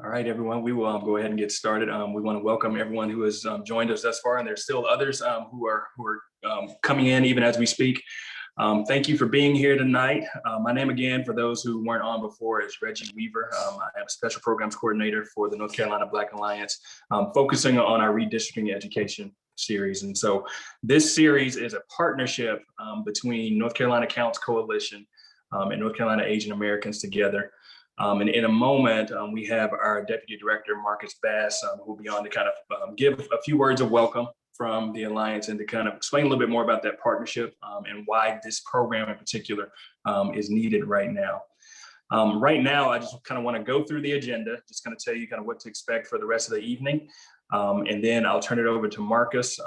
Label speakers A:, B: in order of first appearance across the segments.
A: All right, everyone, we will go ahead and get started. We want to welcome everyone who has joined us thus far, and there's still others who are coming in even as we speak. Thank you for being here tonight. My name again, for those who weren't on before, is Reggie Weaver. I am a special programs coordinator for the North Carolina Black Alliance, focusing on our redistricting education series. And so this series is a partnership between North Carolina Counts Coalition and North Carolina Asian Americans together. And in a moment, we have our Deputy Director, Marcus Bass, who will be on to kind of give a few words of welcome from the Alliance and to kind of explain a little bit more about that partnership and why this program in particular is needed right now. Right now, I just kind of want to go through the agenda, just kind of tell you kind of what to expect for the rest of the evening. And then I'll turn it over to Marcus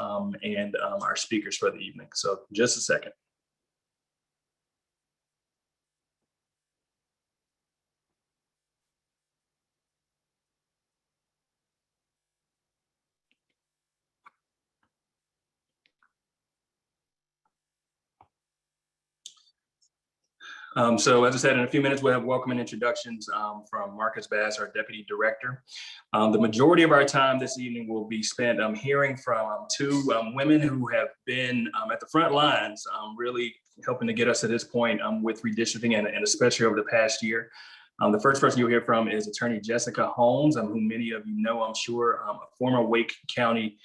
A: and our speakers for the evening. So just a second. So as I said, in a few minutes, we'll have welcome and introductions from Marcus Bass, our Deputy Director. The majority of our time this evening will be spent hearing from two women who have been at the front lines, really helping to get us to this point with redistricting and especially over the past year. The first person you'll hear from is Attorney Jessica Holmes, who many of you know, I'm sure, a former Wake County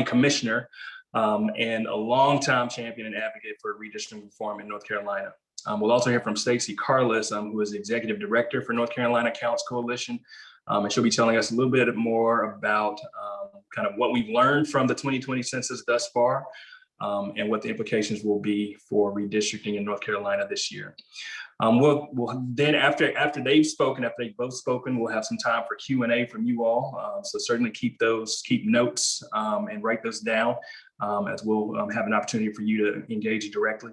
A: Commissioner. And a longtime champion and advocate for redistricting reform in North Carolina. We'll also hear from Stacey Carless, who is the Executive Director for North Carolina Counts Coalition. And she'll be telling us a little bit more about kind of what we've learned from the 2020 census thus far and what the implications will be for redistricting in North Carolina this year. We'll then after they've both spoken, we'll have some time for Q&A from you all. So certainly keep notes and write those down as we'll have an opportunity for you to engage directly.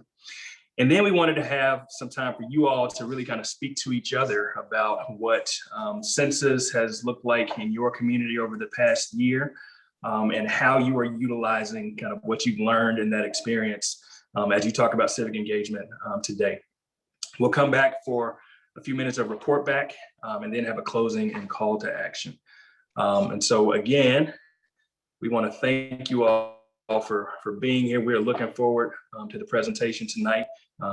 A: And then we wanted to have some time for you all to really kind of speak to each other about what census has looked like in your community over the past year and how you are utilizing kind of what you've learned in that experience as you talk about civic engagement today. We'll come back for a few minutes of report back and then have a closing and call to action. And so again, we want to thank you all for being here. We're looking forward to the presentation tonight.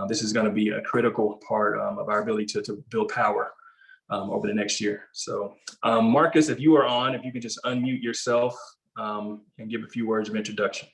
A: This is going to be a critical part of our ability to build power over the next year. So Marcus, if you are on, if you could just unmute yourself and give a few words of introduction.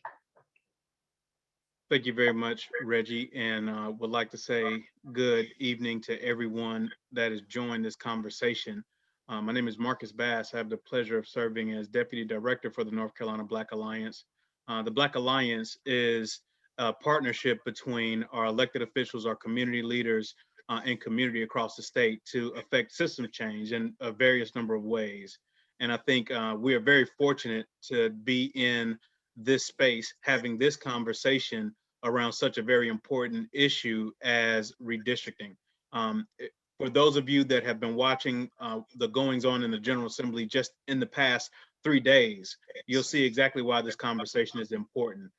B: Thank you very much, Reggie, and would like to say good evening to everyone that has joined this conversation. My name is Marcus Bass. I have the pleasure of serving as Deputy Director for the North Carolina Black Alliance. The Black Alliance is a partnership between our elected officials, our community leaders, and community across the state to affect system change in a various number of ways. And I think we are very fortunate to be in this space, having this conversation around such a very important issue as redistricting. For those of you that have been watching the goings on in the General Assembly just in the past 3 days, you'll see exactly why this conversation is important.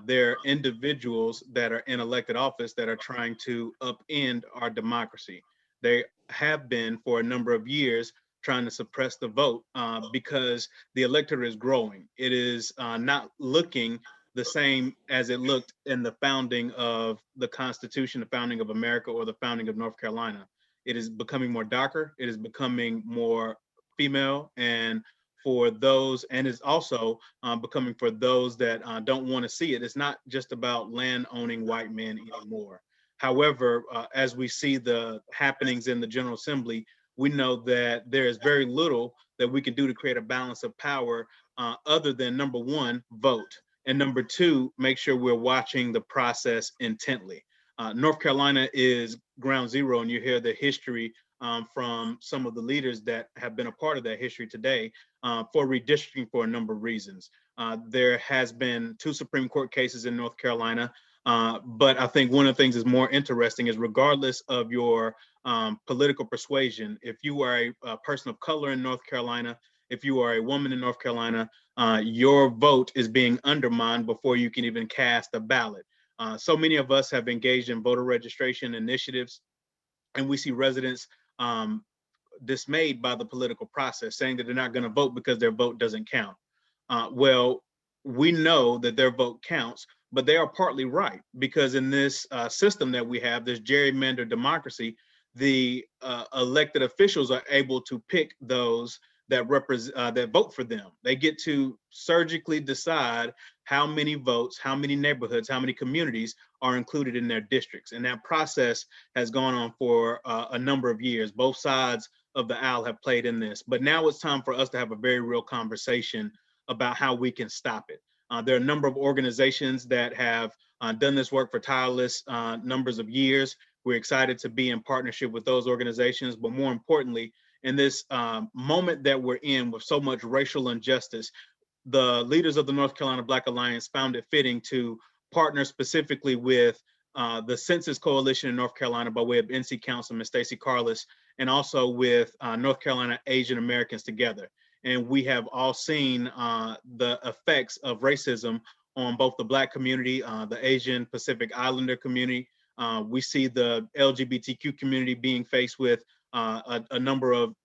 B: There are individuals that are in elected office that are trying to upend our democracy. They have been for a number of years trying to suppress the vote because the electorate is growing. It is not looking the same as it looked in the founding of the Constitution, the founding of America, or the founding of North Carolina. It is becoming more darker. It is becoming more female, and for those, and it's also becoming for those that don't want to see it. It's not just about land owning white men anymore. However, as we see the happenings in the General Assembly, we know that there is very little that we can do to create a balance of power other than, number one, vote. And number two, make sure we're watching the process intently. North Carolina is ground zero, and you hear the history from some of the leaders that have been a part of that history today for redistricting for a number of reasons. There has been 2 Supreme Court cases in North Carolina, but I think one of the things that's more interesting is regardless of your political persuasion, if you are a person of color in North Carolina, if you are a woman in North Carolina, your vote is being undermined before you can even cast a ballot. So many of us have engaged in voter registration initiatives, and we see residents dismayed by the political process, saying that they're not going to vote because their vote doesn't count. Well, we know that their vote counts, but they are partly right, because in this system that we have, this gerrymandered democracy, the elected officials are able to pick those that vote for them. They get to surgically decide how many votes, how many neighborhoods, how many communities are included in their districts. And that process has gone on for a number of years. Both sides of the aisle have played in this, but now it's time for us to have a very real conversation about how we can stop it. There are a number of organizations that have done this work for tireless numbers of years. We're excited to be in partnership with those organizations, but more importantly, in this moment that we're in with so much racial injustice, the leaders of the North Carolina Black Alliance found it fitting to partner specifically with the Census Coalition in North Carolina by way of NC Councilman Stacey Carlis, and also with North Carolina Asian Americans Together. And we have all seen the effects of racism on both the Black community, the Asian Pacific Islander community. We see the LGBTQ community being faced with a number of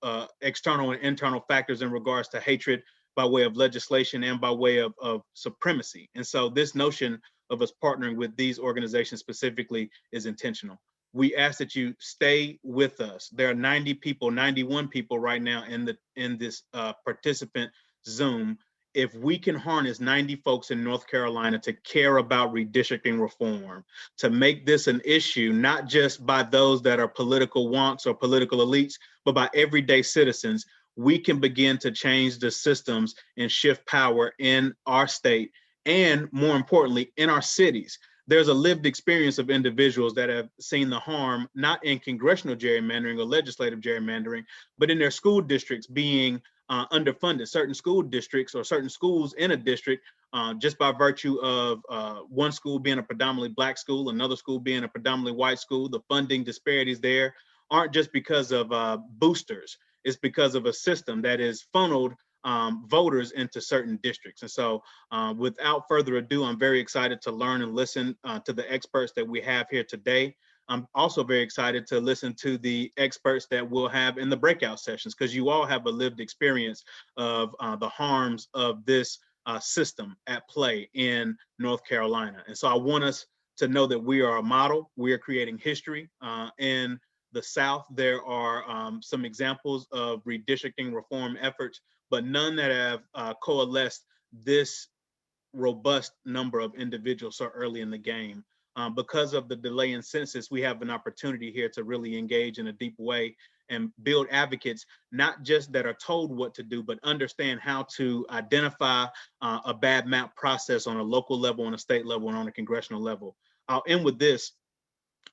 B: external and internal factors in regards to hatred by way of legislation and by way of supremacy. And so this notion of us partnering with these organizations specifically is intentional. We ask that you stay with us. There are 90 people, 91 people right now in this participant Zoom. If we can harness 90 folks in North Carolina to care about redistricting reform, to make this an issue, not just by those that are political wonks or political elites, but by everyday citizens, we can begin to change the systems and shift power in our state, and more importantly, in our cities. There's a lived experience of individuals that have seen the harm, not in congressional gerrymandering or legislative gerrymandering, but in their school districts being underfunded. Certain school districts or certain schools in a district, just by virtue of one school being a predominantly Black school, another school being a predominantly white school, the funding disparities there aren't just because of boosters. It's because of a system that is funneled voters into certain districts. And so without further ado, I'm very excited to learn and listen to the experts that we have here today. I'm also very excited to listen to the experts that we'll have in the breakout sessions, because you all have a lived experience of the harms of this system at play in North Carolina. And so I want us to know that we are a model. We are creating history in the South. There are some examples of redistricting reform efforts, but none that have coalesced this robust number of individuals so early in the game. Because of the delay in census, we have an opportunity here to really engage in a deep way and build advocates, not just that are told what to do, but understand how to identify a bad map process on a local level, on a state level, and on a congressional level. I'll end with this.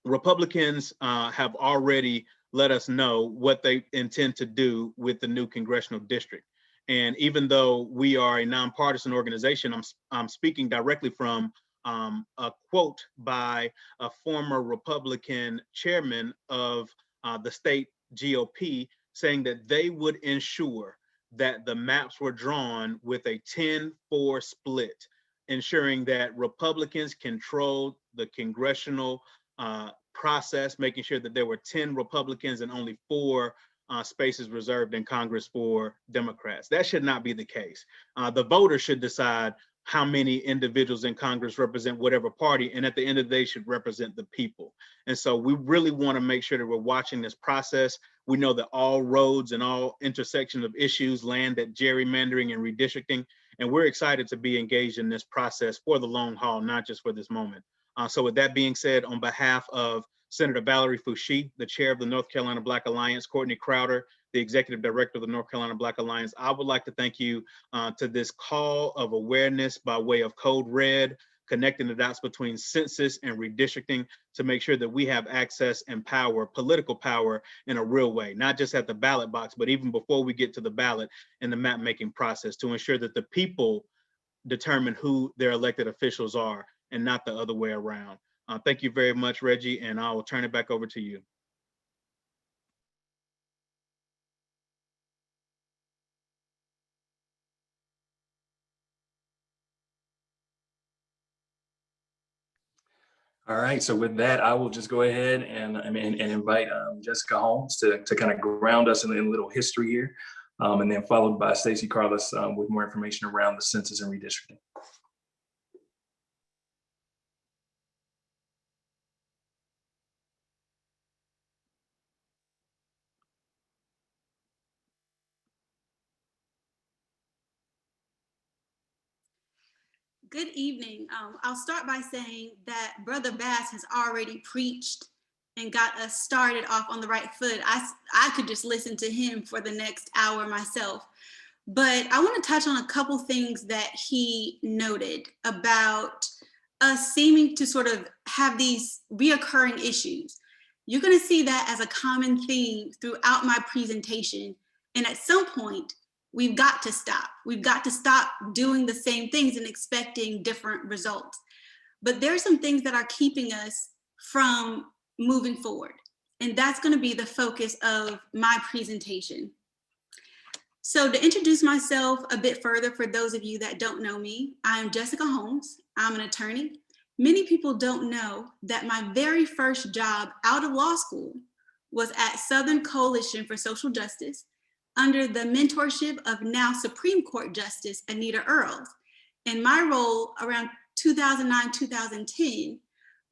B: Republicans have already let us know what they intend to do with the new congressional district. And even though we are a nonpartisan organization, I'm speaking directly from a quote by a former Republican chairman of the state GOP, saying that they would ensure that the maps were drawn with a 10-4 split, ensuring that Republicans controlled the congressional process, making sure that there were 10 Republicans and only 4 spaces reserved in Congress for Democrats. That should not be the case. The voters should decide how many individuals in Congress represent whatever party, and at the end of the day should represent the people. And so we really want to make sure that we're watching this process. We know that all roads and all intersections of issues land at gerrymandering and redistricting, and we're excited to be engaged in this process for the long haul, not just for this moment. So with that being said, on behalf of Senator Valerie Foushee, the chair of the North Carolina Black Alliance, Courtney Crowder, the executive director of the North Carolina Black Alliance, I would like to thank you to this call of awareness by way of Code Red, connecting the dots between census and redistricting to make sure that we have access and power, political power, in a real way, not just at the ballot box, but even before we get to the ballot in the map making process, to ensure that the people determine who their elected officials are and not the other way around. Thank you very much, Reggie, and I will turn it back over to you.
A: All right, so with that, I will just go ahead and invite Jessica Holmes to kind of ground us in a little history here, and then followed by Stacey Carlos with more information around the census and redistricting.
C: Good evening. I'll start by saying that Brother Bass has already preached and got us started off on the right foot. I could just listen to him for the next hour myself. But I want to touch on a couple things that he noted about us seeming to sort of have these reoccurring issues. You're going to see that as a common theme throughout my presentation. And at some point, we've got to stop. We've got to stop doing the same things and expecting different results. But there's some things that are keeping us from moving forward. And that's going to be the focus of my presentation. So to introduce myself a bit further, for those of you that don't know me, I'm Jessica Holmes. I'm an attorney. Many people don't know that my very first job out of law school was at Southern Coalition for Social Justice under the mentorship of now Supreme Court Justice Anita Earls. And my role around 2009-2010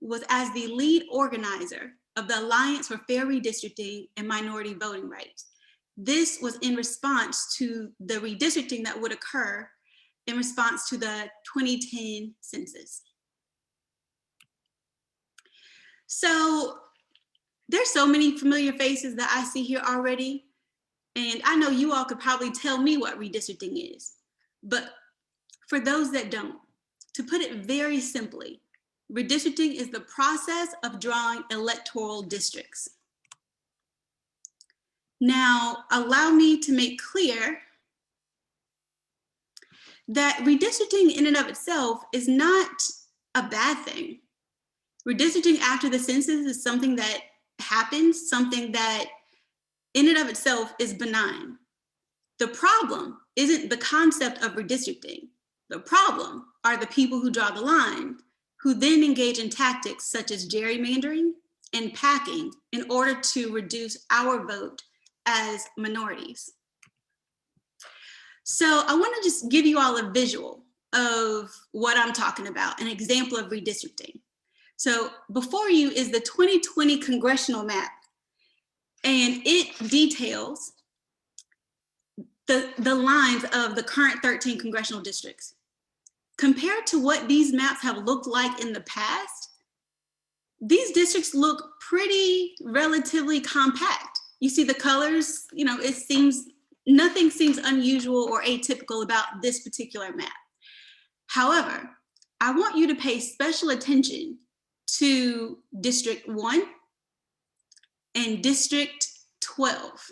C: was as the lead organizer of the Alliance for Fair Redistricting and Minority Voting Rights. This was in response to the redistricting that would occur in response to the 2010 census. So there's so many familiar faces that I see here already. And I know you all could probably tell me what redistricting is, but for those that don't, to put it very simply, redistricting is the process of drawing electoral districts. Now, allow me to make clear that redistricting in and of itself is not a bad thing. Redistricting after the census is something that happens, something that in and of itself is benign. The problem isn't the concept of redistricting. The problem are the people who draw the line, who then engage in tactics such as gerrymandering and packing in order to reduce our vote as minorities. So I want to just give you all a visual of what I'm talking about, an example of redistricting. So before you is the 2020 congressional map, and it details the lines of the current 13 congressional districts. Compared to what these maps have looked like in the past, these districts look pretty relatively compact. You see the colors, nothing seems unusual or atypical about this particular map. However, I want you to pay special attention to District 1 and District 12.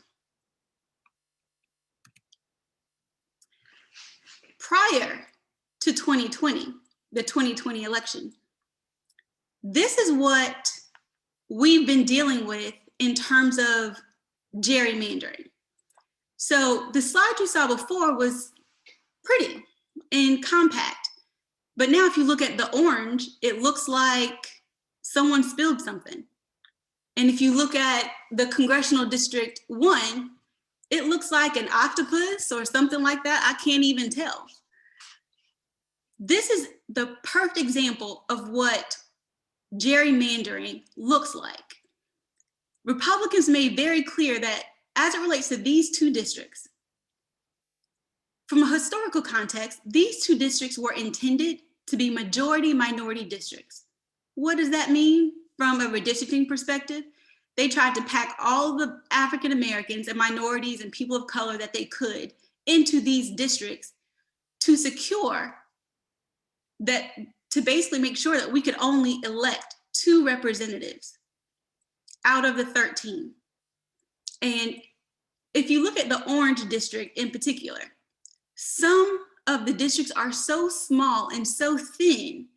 C: Prior to 2020, the 2020 election, this is what we've been dealing with in terms of gerrymandering. So the slide you saw before was pretty and compact, but now if you look at the orange, it looks like someone spilled something. And if you look at the Congressional District 1, it looks like an octopus or something like that. I can't even tell. This is the perfect example of what gerrymandering looks like. Republicans made very clear that as it relates to these two districts, from a historical context, these two districts were intended to be majority minority districts. What does that mean from a redistricting perspective? They tried to pack all the African Americans and minorities and people of color that they could into these districts to secure that, to basically make sure that we could only elect 2 representatives out of the 13. And if you look at the orange district in particular, some of the districts are so small and so thin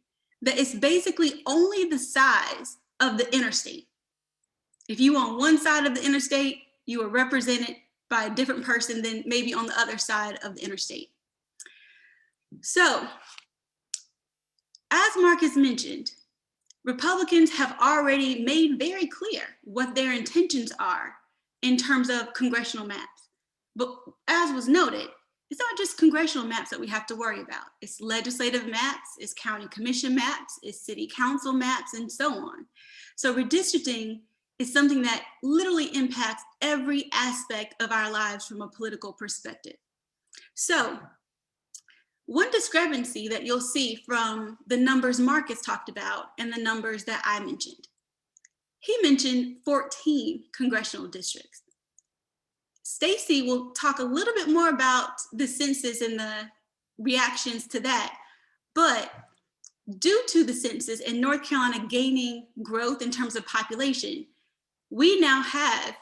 C: that it's basically only the size of the interstate. If you on one side of the interstate, you are represented by a different person than maybe on the other side of the interstate. So, as Marcus mentioned, Republicans have already made very clear what their intentions are in terms of congressional maps. But as was noted, it's not just congressional maps that we have to worry about. It's legislative maps, it's county commission maps, it's city council maps, and so on. So redistricting is something that literally impacts every aspect of our lives from a political perspective. So one discrepancy that you'll see from the numbers Marcus talked about and the numbers that I mentioned. He mentioned 14 congressional districts. Stacy will talk a little bit more about the census and the reactions to that, but due to the census and North Carolina gaining growth in terms of population, we now have,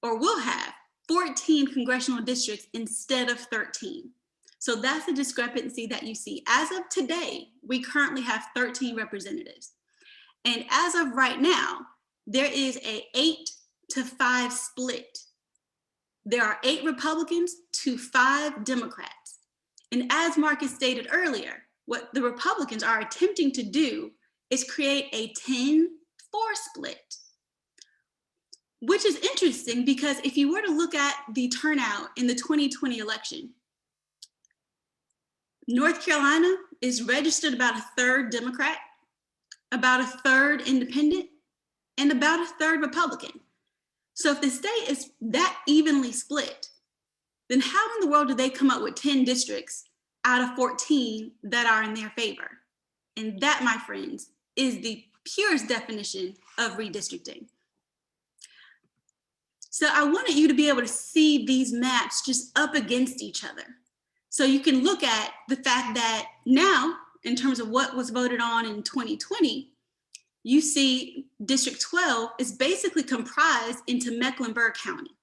C: or will have, 14 congressional districts instead of 13. So that's the discrepancy that you see. As of today, we currently have 13 representatives. And as of right now, there is an 8-to-5 split. There are 8 Republicans to 5 Democrats. And as Marcus stated earlier, what the Republicans are attempting to do is create a 10-4 split, which is interesting because if you were to look at the turnout in the 2020 election, North Carolina is registered about 1/3 Democrat, about 1/3 independent, and about 1/3 Republican. So if the state is that evenly split, then how in the world do they come up with 10 districts out of 14 that are in their favor? And that, my friends, is the purest definition of redistricting. So I wanted you to be able to see these maps just up against each other. So you can look at the fact that now, in terms of what was voted on in 2020, you see District 12 is basically comprised into Mecklenburg County.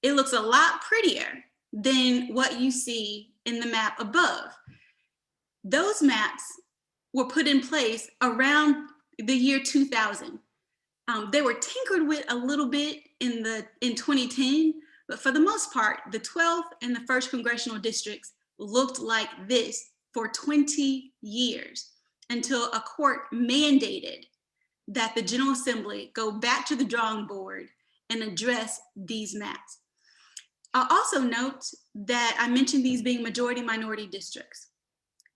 C: It looks a lot prettier than what you see in the map above. Those maps were put in place around the year 2000. They were tinkered with a little bit in 2010, but for the most part, the 12th and the 1st congressional districts looked like this for 20 years until a court mandated that the General Assembly go back to the drawing board and address these maps. I'll also note that I mentioned these being majority-minority districts.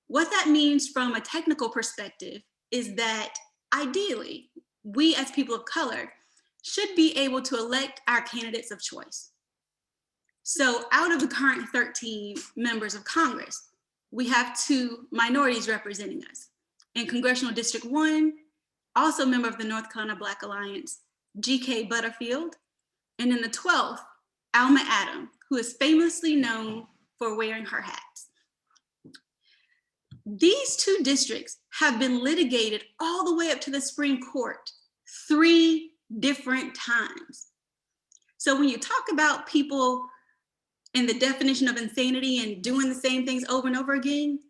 C: What that means from a technical perspective is that ideally, we as people of color should be able to elect our candidates of choice. So out of the current 13 members of Congress, we have 2 minorities representing us. In Congressional District 1, also a member of the North Carolina Black Alliance, G.K. Butterfield, and in the 12th, Alma Adam, who is famously known for wearing her hats. These 2 districts have been litigated all the way up to the Supreme Court 3 different times. So when you talk about people and the definition of insanity and doing the same things over and over again,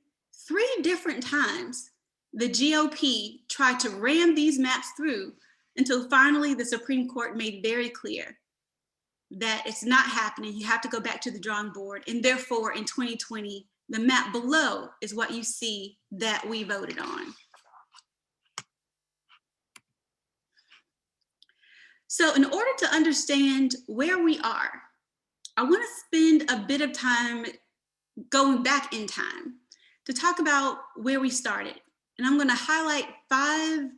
C: 3 different times, the GOP tried to ram these maps through until finally the Supreme Court made very clear that it's not happening. You have to go back to the drawing board. And therefore, in 2020, the map below is what you see that we voted on. So in order to understand where we are, I want to spend a bit of time going back in time to talk about where we started. And I'm going to highlight 5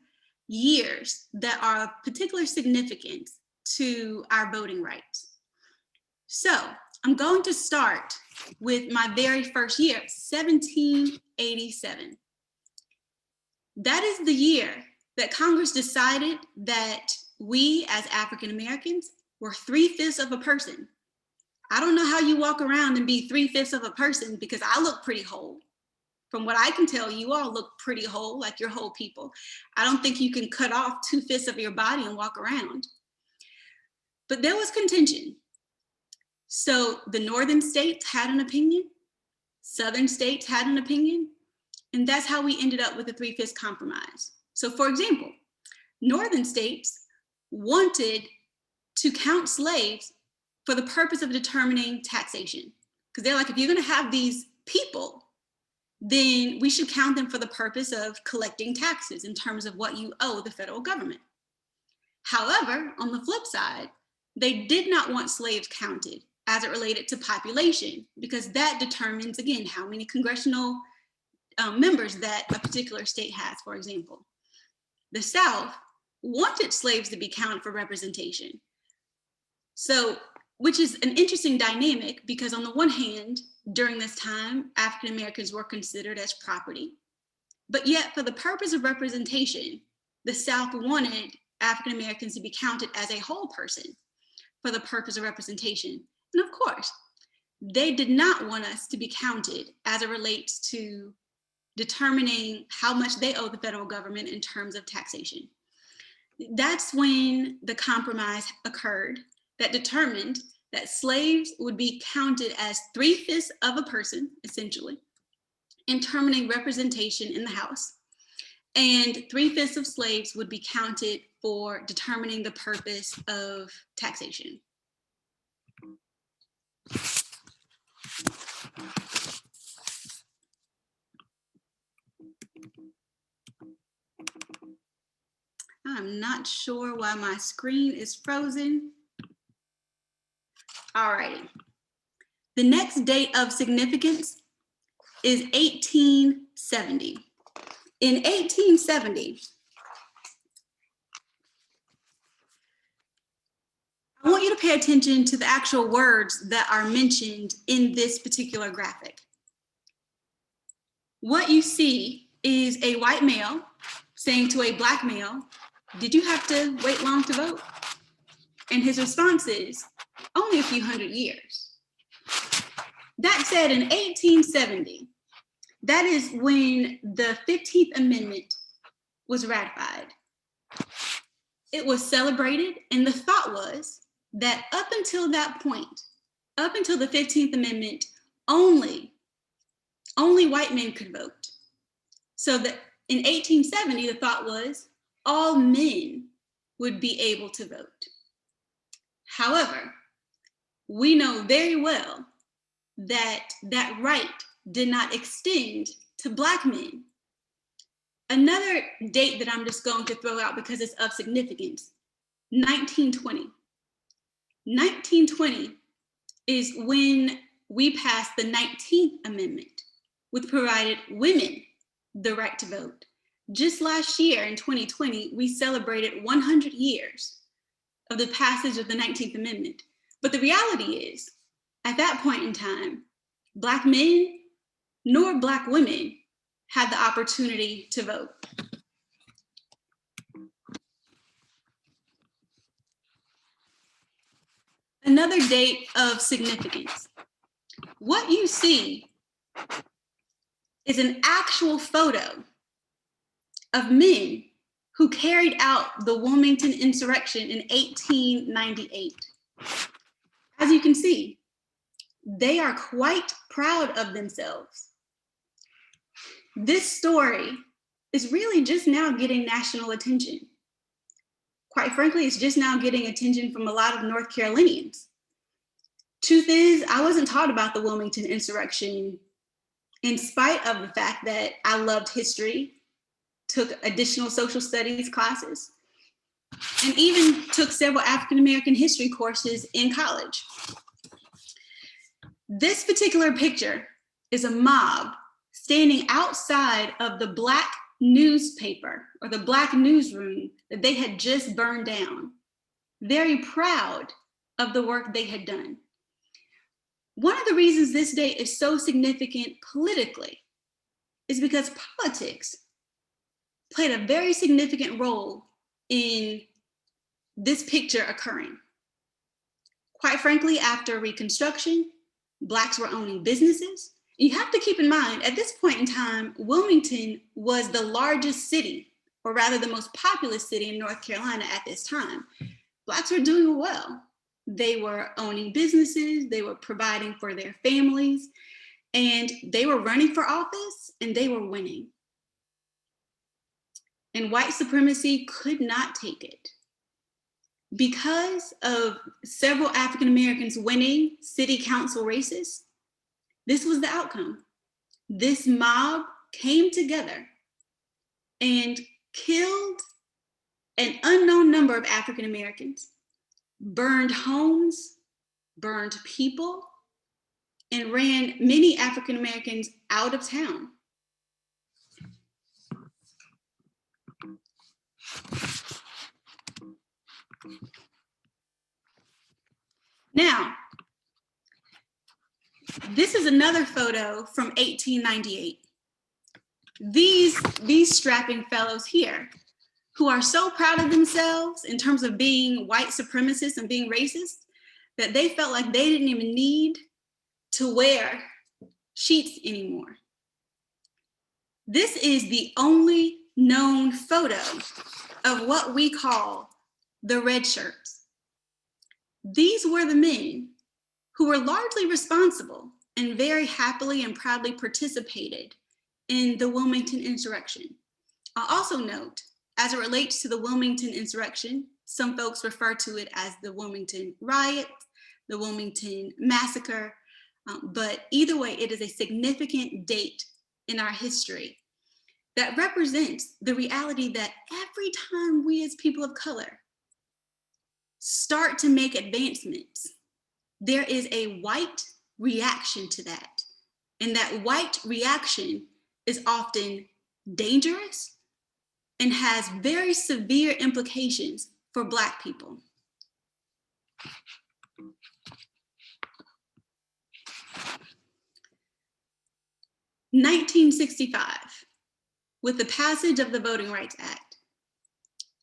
C: years that are of particular significance to our voting rights. So I'm going to start with my very first year, 1787. That is the year that Congress decided that we as African Americans were 3/5 of a person. I don't know how you walk around and be 3/5 of a person because I look pretty whole. From what I can tell, you all look pretty whole, like you're whole people. I don't think you can cut off 2/5 of your body and walk around. But there was contention. So the northern states had an opinion, southern states had an opinion, and that's how we ended up with the 3/5 compromise. So for example, northern states wanted to count slaves for the purpose of determining taxation. Because they're like, if you're gonna have these people, then we should count them for the purpose of collecting taxes in terms of what you owe the federal government. However, on the flip side, they did not want slaves counted as it related to population, because that determines, again, how many congressional members that a particular state has, for example. The South wanted slaves to be counted for representation. So, which is an interesting dynamic, because on the one hand, during this time, African Americans were considered as property, but yet for the purpose of representation, the South wanted African Americans to be counted as a whole person for the purpose of representation. And of course, they did not want us to be counted as it relates to determining how much they owe the federal government in terms of taxation. That's when the compromise occurred that determined that slaves would be counted as 3/5 of a person, essentially, in determining representation in the House. And 3/5 of slaves would be counted for determining the purpose of taxation. I'm not sure why my screen is frozen. All righty. The next date of significance is 1870. In 1870, I want you to pay attention to the actual words that are mentioned in this particular graphic. What you see is a white male saying to a black male, "Did you have to wait long to vote?" And his response is, "Only a few hundred years." That said, in 1870, that is when the 15th Amendment was ratified. It was celebrated, and the thought was that up until that point, up until the 15th Amendment, only white men could vote. So that in 1870, the thought was all men would be able to vote. However, we know very well that that right did not extend to Black men. Another date that I'm just going to throw out because it's of significance, 1920. 1920 is when we passed the 19th Amendment, which provided women the right to vote. Just last year in 2020, we celebrated 100 years of the passage of the 19th Amendment. But the reality is, at that point in time, Black men nor Black women had the opportunity to vote. Another date of significance. What you see is an actual photo of men who carried out the Wilmington insurrection in 1898. As you can see, they are quite proud of themselves. This story is really just now getting national attention. Quite frankly, it's just now getting attention from a lot of North Carolinians. Truth is, I wasn't taught about the Wilmington insurrection in spite of the fact that I loved history, took additional social studies classes, and even took several African American history courses in college. This particular picture is a mob standing outside of the Black newspaper or the Black newsroom that they had just burned down, very proud of the work they had done. One of the reasons this day is so significant politically is because politics played a very significant role in this picture occurring. Quite frankly, after Reconstruction, Blacks were owning businesses. You have to keep in mind, at this point in time, Wilmington was the largest city, or rather the most populous city in North Carolina at this time. Blacks were doing well. They were owning businesses, they were providing for their families, and they were running for office, and they were winning. And white supremacy could not take it. Because of several African Americans winning city council races, this was the outcome. this mob came together and killed an unknown number of African Americans, burned homes, burned people, and ran many African Americans out of town. Now, this is another photo from 1898. These strapping fellows here, who are so proud of themselves in terms of being white supremacists and being racist, that they felt like they didn't even need to wear sheets anymore. This is the only known photo of what we call the red shirts. These were the men who were largely responsible and very happily and proudly participated in the Wilmington insurrection. I'll also note, as it relates to the Wilmington insurrection, some folks refer to it as the Wilmington riot, the Wilmington massacre, but either way, it is a significant date in our history that represents the reality that every time we as people of color start to make advancements, there is a white reaction to that. And that white reaction is often dangerous and has very severe implications for Black people. In 1965, with the passage of the Voting Rights Act,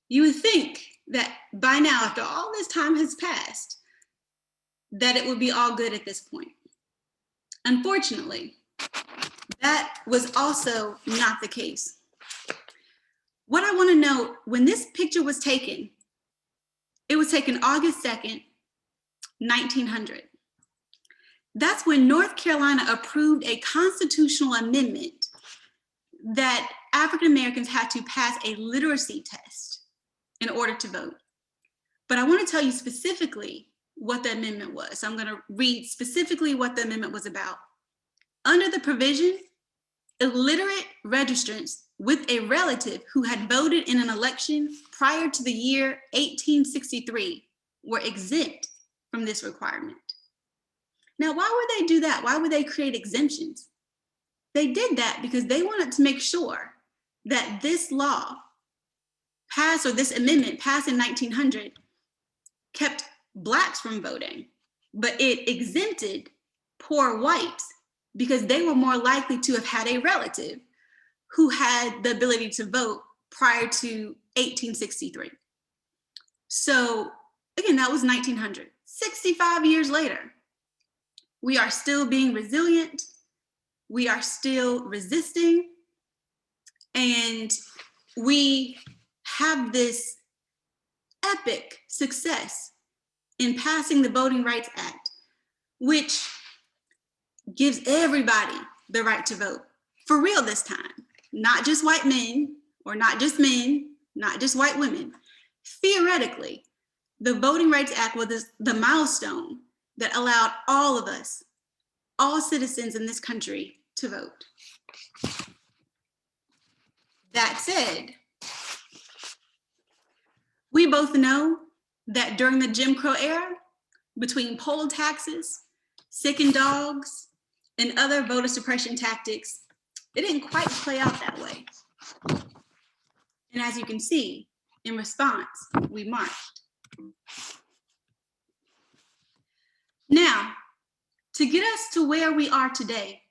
C: you would think that by now, after all this time has passed, that it would be all good at this point. Unfortunately, that was also not the case. What I want to note, when this picture was taken, it was taken August 2nd, 1900. That's when North Carolina approved a constitutional amendment that African Americans had to pass a literacy test in order to vote. But I want to tell you specifically what the amendment was. So I'm going to read specifically what the amendment was about. Under the provision, illiterate registrants with a relative who had voted in an election prior to the year 1863 were exempt from this requirement. Now, why would they do that? Why would they create exemptions? They did that because they wanted to make sure that this law passed, or this amendment passed in 1900, kept Blacks from voting, but it exempted poor whites because they were more likely to have had a relative who had the ability to vote prior to 1863. So again, that was 1900. 65 years later, we are still being resilient. We are still resisting. And we have this epic success in passing the Voting Rights Act, which gives everybody the right to vote, for real this time. Not just white men, or not just men, not just white women. Theoretically, the Voting Rights Act was the milestone that allowed all of us, all citizens in this country, to vote. That said, we both know that during the Jim Crow era, between poll taxes, sickened dogs, and other voter suppression tactics, it didn't quite play out that way. And as you can see, in response, we marched. Now, to get us to where we are today,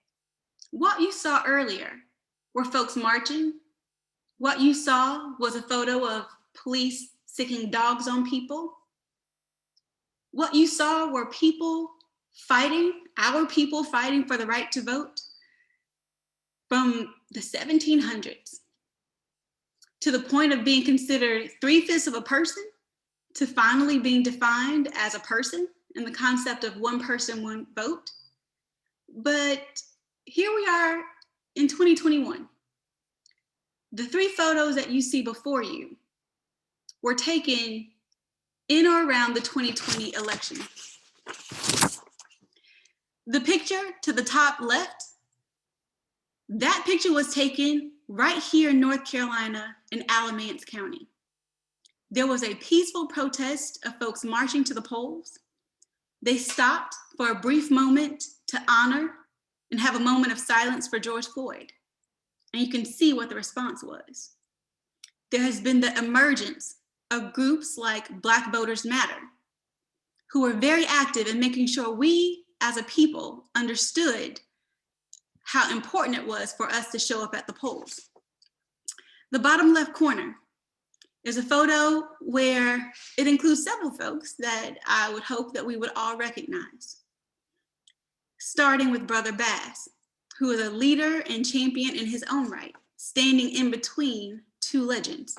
C: what you saw earlier were folks marching. What you saw was a photo of police sicking dogs on people. What you saw were people fighting, our people fighting for the right to vote from the 1700s to the point of being considered 3/5 of a person to finally being defined as a person and the concept of one person, one vote. But here we are in 2021. The 3 photos that you see before you were taken in or around the 2020 election. The picture to the top left That picture was taken right here in North Carolina in Alamance County. There was a peaceful protest of folks marching to the polls. They stopped for a brief moment to honor and have a moment of silence for George Floyd. And you can see what the response was. There has been the emergence of groups like Black Voters Matter, who were very active in making sure we as a people understood how important it was for us to show up at the polls. The bottom left corner is a photo where it includes several folks that I would hope that we would all recognize. Starting with Brother Bass, who is a leader and champion in his own right, standing in between two legends.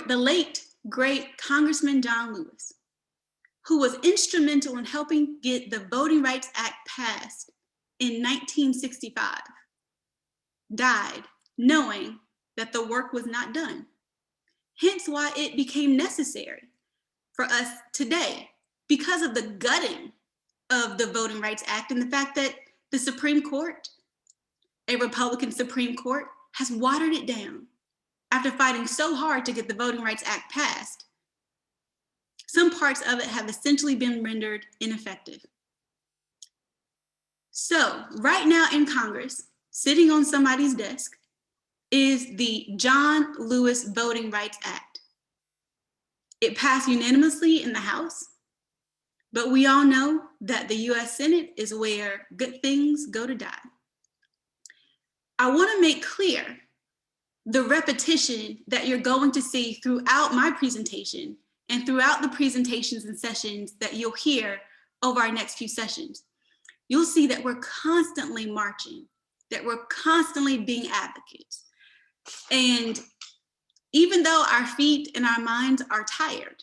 C: The late, great Congressman John Lewis, who was instrumental in helping get the Voting Rights Act passed in 1965, died knowing that the work was not done. Hence why it became necessary for us today, because of the gutting of the Voting Rights Act and the fact that the Supreme Court, a Republican Supreme Court, has watered it down after fighting so hard to get the Voting Rights Act passed. Some parts of it have essentially been rendered ineffective. So right now in Congress, sitting on somebody's desk, is the John Lewis Voting Rights Act. It passed unanimously in the House, but we all know that the US Senate is where good things go to die. I want to make clear the repetition that you're going to see throughout my presentation and throughout the presentations and sessions that you'll hear over our next few sessions. You'll see that we're constantly marching, that we're constantly being advocates. And even though our feet and our minds are tired,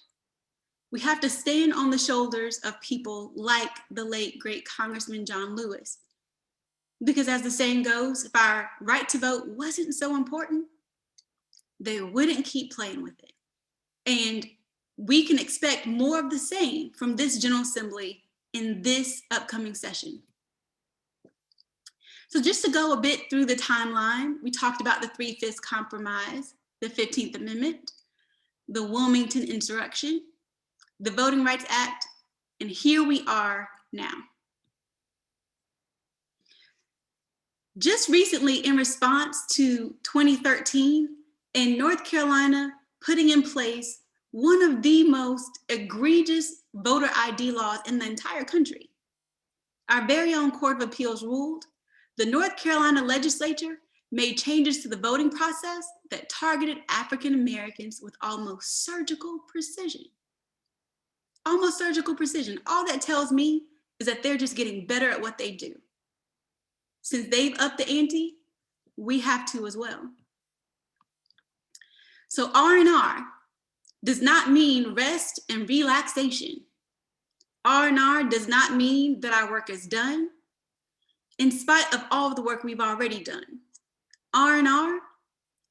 C: we have to stand on the shoulders of people like the late, great Congressman John Lewis. Because as the saying goes, if our right to vote wasn't so important, they wouldn't keep playing with it. And we can expect more of the same from this General Assembly in this upcoming session. So just to go a bit through the timeline, we talked about the 3/5 compromise, the 15th Amendment, the Wilmington insurrection, the Voting Rights Act, and here we are now. Just recently, in response to 2013, in North Carolina, putting in place one of the most egregious voter ID laws in the entire country, our very own Court of Appeals ruled the North Carolina legislature made changes to the voting process that targeted African Americans with almost surgical precision. Almost surgical precision. All that tells me is that they're just getting better at what they do. Since they've upped the ante, we have to as well. So R&R does not mean rest and relaxation. R&R does not mean that our work is done, in spite of all of the work we've already done. R&R,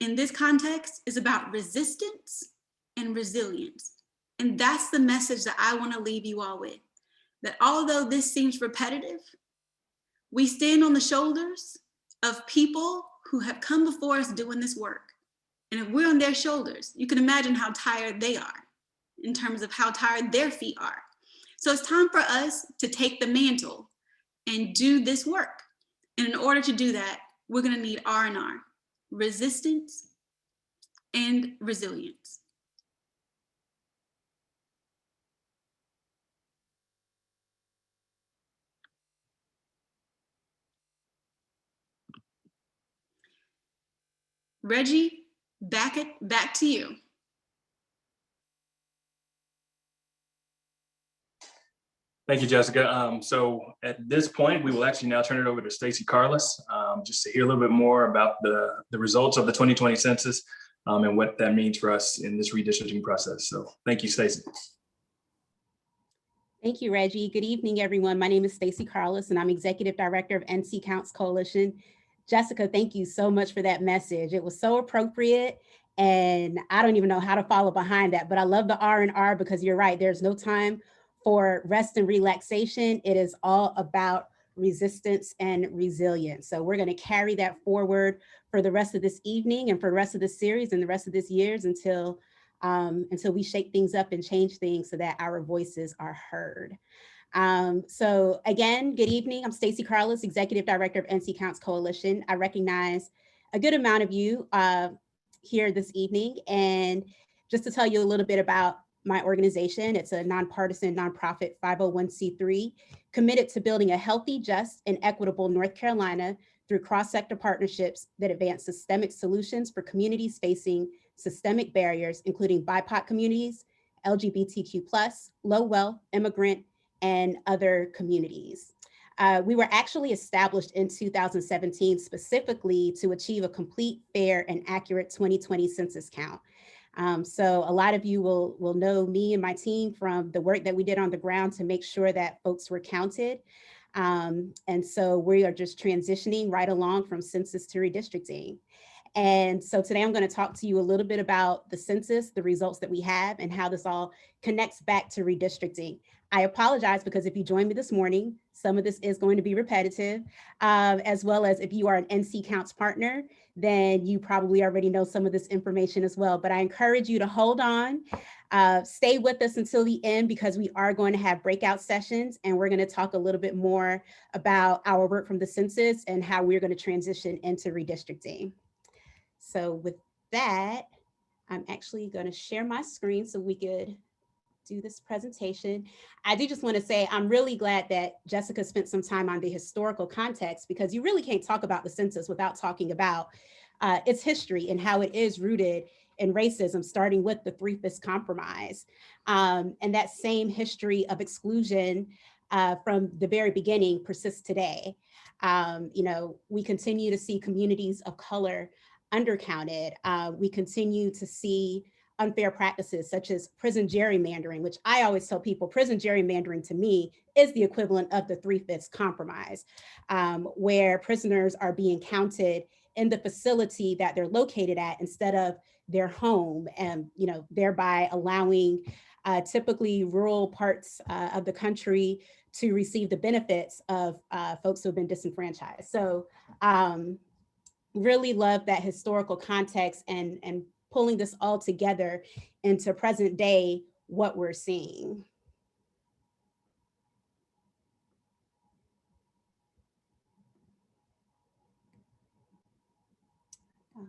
C: in this context, is about resistance and resilience. And that's the message that I want to leave you all with, that although this seems repetitive, we stand on the shoulders of people who have come before us doing this work. And if we're on their shoulders, you can imagine how tired they are in terms of how tired their feet are. So it's time for us to take the mantle and do this work. And in order to do that, we're going to need R&R, resistance and resilience. Reggie, back to you.
A: Thank you, Jessica. So at this point, we will actually now turn it over to Stacey Carless, just to hear a little bit more about the results of the 2020 census and what that means for us in this redistricting process. So thank you, Stacey.
D: Thank you, Reggie. Good evening, everyone. My name is Stacey Carless, and I'm Executive Director of NC Counts Coalition. Jessica, thank you so much for that message. It was so appropriate, and I don't even know how to follow behind that, but I love the R&R because you're right. There's no time for rest and relaxation. It is all about resistance, and resilience. So we're going to carry that forward for the rest of this evening and for the rest of this series and the rest of this years until we shake things up and change things so that our voices are heard. So again, good evening. I'm Stacey Carlos, Executive Director of NC Counts Coalition. I recognize a good amount of you here this evening. And just to tell you a little bit about my organization, it's a nonpartisan, nonprofit 501c3 committed to building a healthy, just, and equitable North Carolina through cross-sector partnerships that advance systemic solutions for communities facing systemic barriers, including BIPOC communities, LGBTQ+, low wealth, immigrant, and other communities. We were actually established in 2017 specifically to achieve a complete, fair, and accurate 2020 census count. So a lot of you will know me and my team from the work that we did on the ground to make sure that folks were counted. And so we are just transitioning right along from census to redistricting. And so today I'm going to talk to you a little bit about the census, the results that we have, and how this all connects back to redistricting. I apologize because if you joined me this morning, some of this is going to be repetitive, as well as if you are an NC Counts partner, then you probably already know some of this information as well. But I encourage you to hold on, stay with us until the end because we are going to have breakout sessions and we're going to talk a little bit more about our work from the census and how we're going to transition into redistricting. So with that, I'm actually going to share my screen so we could do this presentation. I do just want to say I'm really glad that Jessica spent some time on the historical context because you really can't talk about the census without talking about its history and how it is rooted in racism, starting with the Three-Fifths Compromise. And that same history of exclusion from the very beginning persists today. You know, we continue to see communities of color undercounted. We continue to see unfair practices such as prison gerrymandering, which I always tell people, prison gerrymandering to me is the equivalent of the Three-Fifths Compromise, where prisoners are being counted in the facility that they're located at instead of their home, and thereby allowing typically rural parts of the country to receive the benefits of folks who have been disenfranchised. So really love that historical context and pulling this all together into present day, what we're seeing. All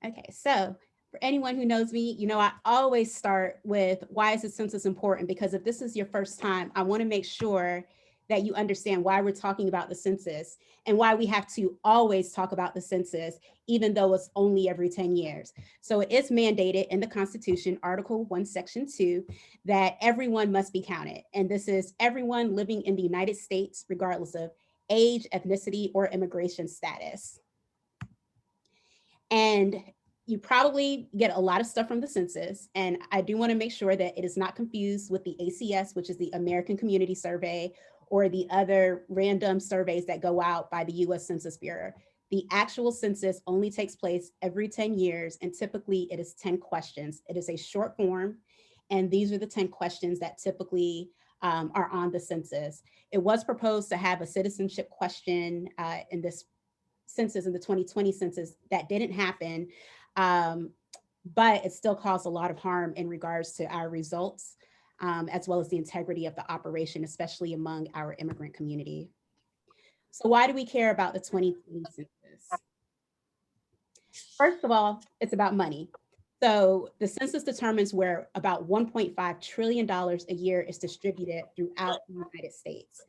D: right. Okay, so for anyone who knows me, I always start with why is the census important? Because if this is your first time, I want to make sure that you understand why we're talking about the census and why we have to always talk about the census, even though it's only every 10 years. So it is mandated in the Constitution, Article 1, Section 2, that everyone must be counted. And this is everyone living in the United States, regardless of age, ethnicity, or immigration status. And you probably get a lot of stuff from the census. And I do want to make sure that it is not confused with the ACS, which is the American Community Survey, or the other random surveys that go out by the US Census Bureau. The actual census only takes place every 10 years, and typically it is 10 questions. It is a short form, and these are the 10 questions that typically are on the census. It was proposed to have a citizenship question in this census, in the 2020 census. That didn't happen, but it still caused a lot of harm in regards to our results, as well as the integrity of the operation, especially among our immigrant community. So why do we care about the 2020 census? First of all, it's about money. So the census determines where about $1.5 trillion a year is distributed throughout the United States.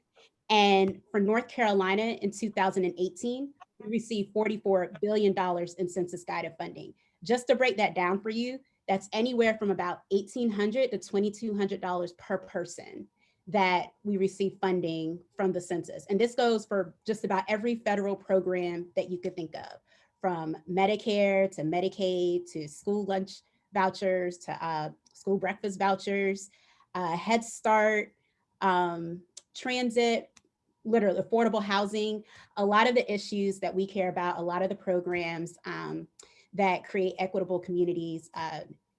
D: And for North Carolina in 2018, we received $44 billion in census guided funding. Just to break that down for you, that's anywhere from about $1,800 to $2,200 per person that we receive funding from the census. And this goes for just about every federal program that you could think of, from Medicare to Medicaid to school lunch vouchers to school breakfast vouchers, Head Start, transit, literally affordable housing. A lot of the issues that we care about, a lot of the programs that create equitable communities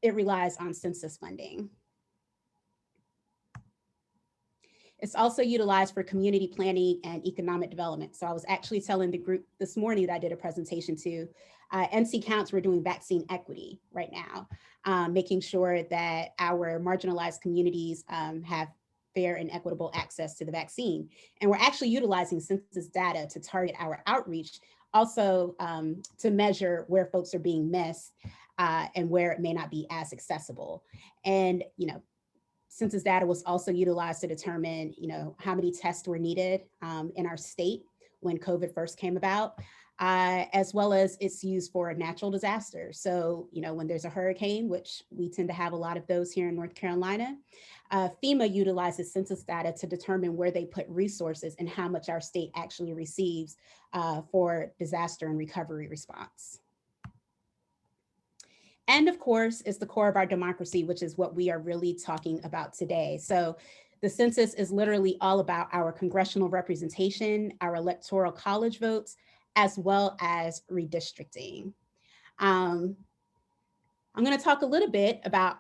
D: it relies on census funding. It's also utilized for community planning and economic development. So I was actually telling the group this morning that I did a presentation to, NC Counts, we're doing vaccine equity right now, making sure that our marginalized communities have fair and equitable access to the vaccine. And we're actually utilizing census data to target our outreach, also to measure where folks are being missed and where it may not be as accessible. And, census data was also utilized to determine, how many tests were needed in our state when COVID first came about, as well as it's used for natural disasters. So, when there's a hurricane, which we tend to have a lot of those here in North Carolina, FEMA utilizes census data to determine where they put resources and how much our state actually receives for disaster and recovery response. And of course, it's the core of our democracy, which is what we are really talking about today. So the census is literally all about our congressional representation, our electoral college votes, as well as redistricting. I'm going to talk a little bit about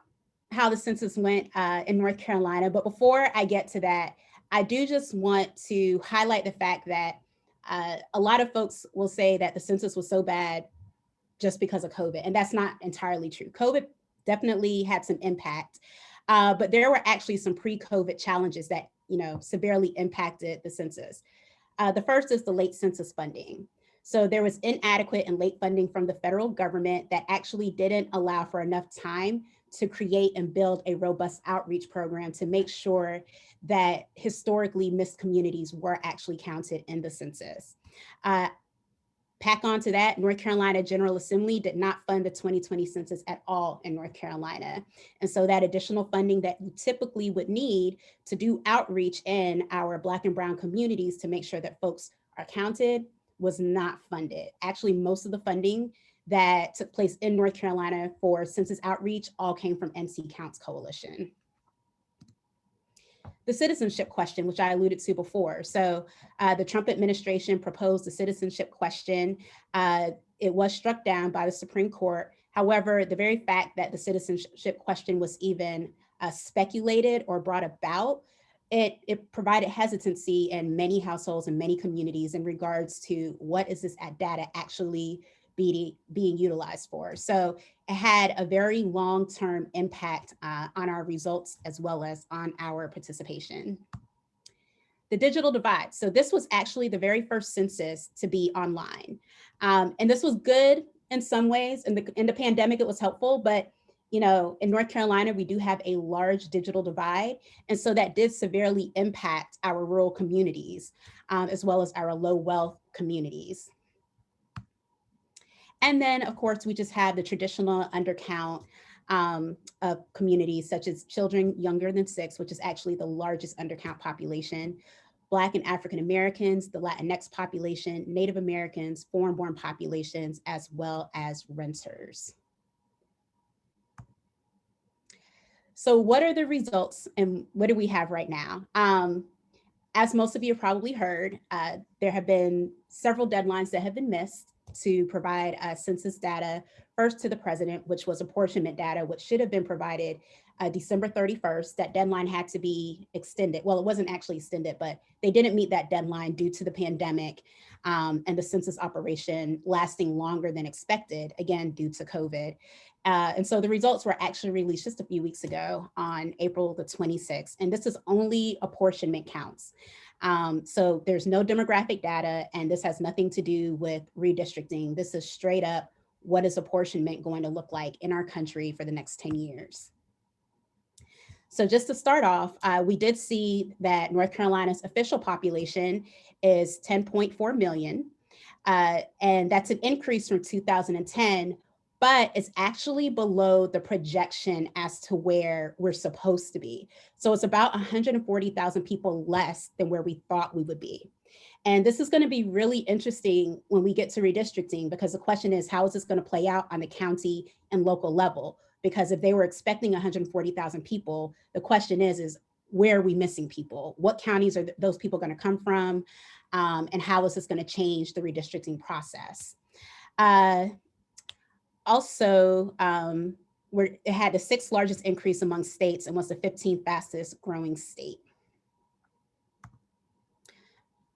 D: how the census went in North Carolina. But before I get to that, I do just want to highlight the fact that a lot of folks will say that the census was so bad just because of COVID. And that's not entirely true. COVID definitely had some impact, but there were actually some pre-COVID challenges that, severely impacted the census. The first is the late census funding. So there was inadequate and late funding from the federal government that actually didn't allow for enough time to create and build a robust outreach program to make sure that historically missed communities were actually counted in the census. Pack on to that, North Carolina General Assembly did not fund the 2020 census at all in North Carolina. And so that additional funding that you typically would need to do outreach in our Black and Brown communities to make sure that folks are counted was not funded. Actually, most of the funding that took place in North Carolina for census outreach all came from NC Counts Coalition. The citizenship question, which I alluded to before. So the Trump administration proposed the citizenship question. It was struck down by the Supreme Court. However, the very fact that the citizenship question was even speculated or brought about, it provided hesitancy in many households and many communities in regards to what is this data actually being utilized for. So it had a very long-term impact on our results as well as on our participation. The digital divide. So this was actually the very first census to be online. And this was good in some ways. In the pandemic, it was helpful, but in North Carolina, we do have a large digital divide. And so that did severely impact our rural communities, as well as our low wealth communities. And then, of course, we just have the traditional undercount of communities such as children younger than 6, which is actually the largest undercount population, Black and African Americans, the Latinx population, Native Americans, foreign-born populations, as well as renters. So what are the results and what do we have right now? As most of you have probably heard, there have been several deadlines that have been missed to provide census data, first to the president, which was apportionment data, which should have been provided December 31st. That deadline had to be extended. Well, it wasn't actually extended, but they didn't meet that deadline due to the pandemic and the census operation lasting longer than expected, again, due to COVID. And so the results were actually released just a few weeks ago on April the 26th. And this is only apportionment counts. So there's no demographic data, and this has nothing to do with redistricting. This is straight up, what is apportionment going to look like in our country for the next 10 years? So just to start off, we did see that North Carolina's official population is 10.4 million. And that's an increase from 2010, but it's actually below the projection as to where we're supposed to be. So it's about 140,000 people less than where we thought we would be. And this is going to be really interesting when we get to redistricting, because the question is, how is this going to play out on the county and local level? Because if they were expecting 140,000 people, the question is where are we missing people? What counties are those people going to come from? And how is this going to change the redistricting process? Also, it had the 6th largest increase among states and was the 15th fastest growing state.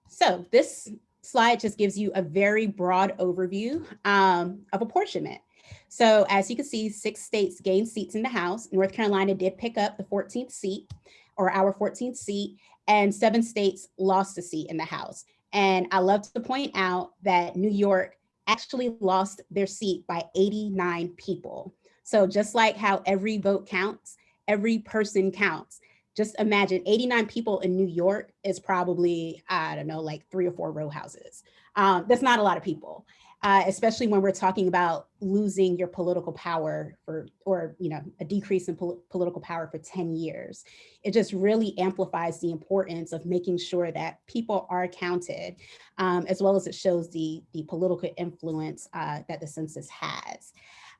D: So this slide just gives you a very broad overview of apportionment. So as you can see, 6 states gained seats in the House. North Carolina did pick up the 14th seat, or our 14th seat, and 7 states lost a seat in the House. And I love to point out that New York actually lost their seat by 89 people. So just like how every vote counts, every person counts. Just imagine 89 people in New York is probably, I don't know, like 3 or 4 row houses. That's not a lot of people, especially when we're talking about losing your political power or a decrease in political power for 10 years. It just really amplifies the importance of making sure that people are counted, as well as it shows the political influence that the census has.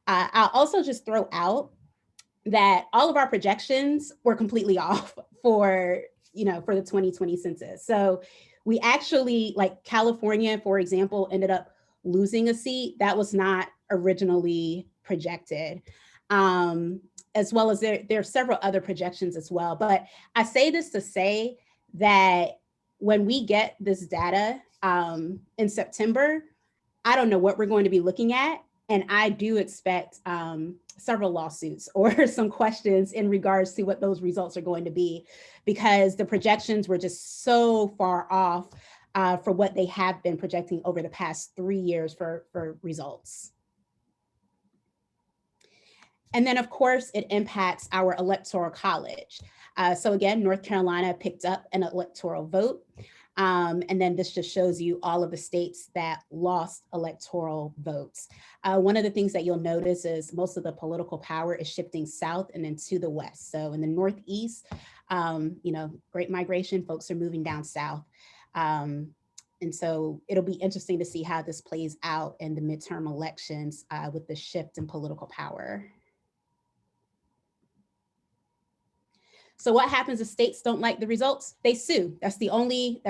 D: I'll also just throw out that all of our projections were completely off for the 2020 census. So we actually, like California, for example, ended up losing a seat that was not originally projected, as well as there are several other projections as well. But I say this to say that when we get this data in September, I don't know what we're going to be looking at. And I do expect several lawsuits or some questions in regards to what those results are going to be, because the projections were just so far off for what they have been projecting over the past 3 years for results. And then, of course, it impacts our electoral college. So again, North Carolina picked up an electoral vote. And then this just shows you all of the states that lost electoral votes. One of the things that you'll notice is most of the political power is shifting south and then to the west. So in the Northeast, great migration, folks are moving down south. And so it'll be interesting to see how this plays out in the midterm elections with the shift in political power. So what happens if states don't like the results? They sue. That's the only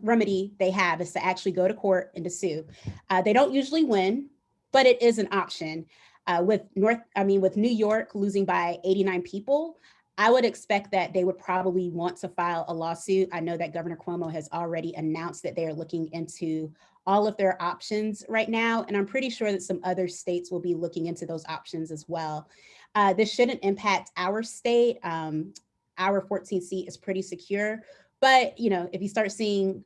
D: remedy they have, is to actually go to court and to sue. They don't usually win, but it is an option. With New York losing by 89 people, I would expect that they would probably want to file a lawsuit. I know that Governor Cuomo has already announced that they are looking into all of their options right now, and I'm pretty sure that some other states will be looking into those options as well. This shouldn't impact our state. Our 14th seat is pretty secure, but if you start seeing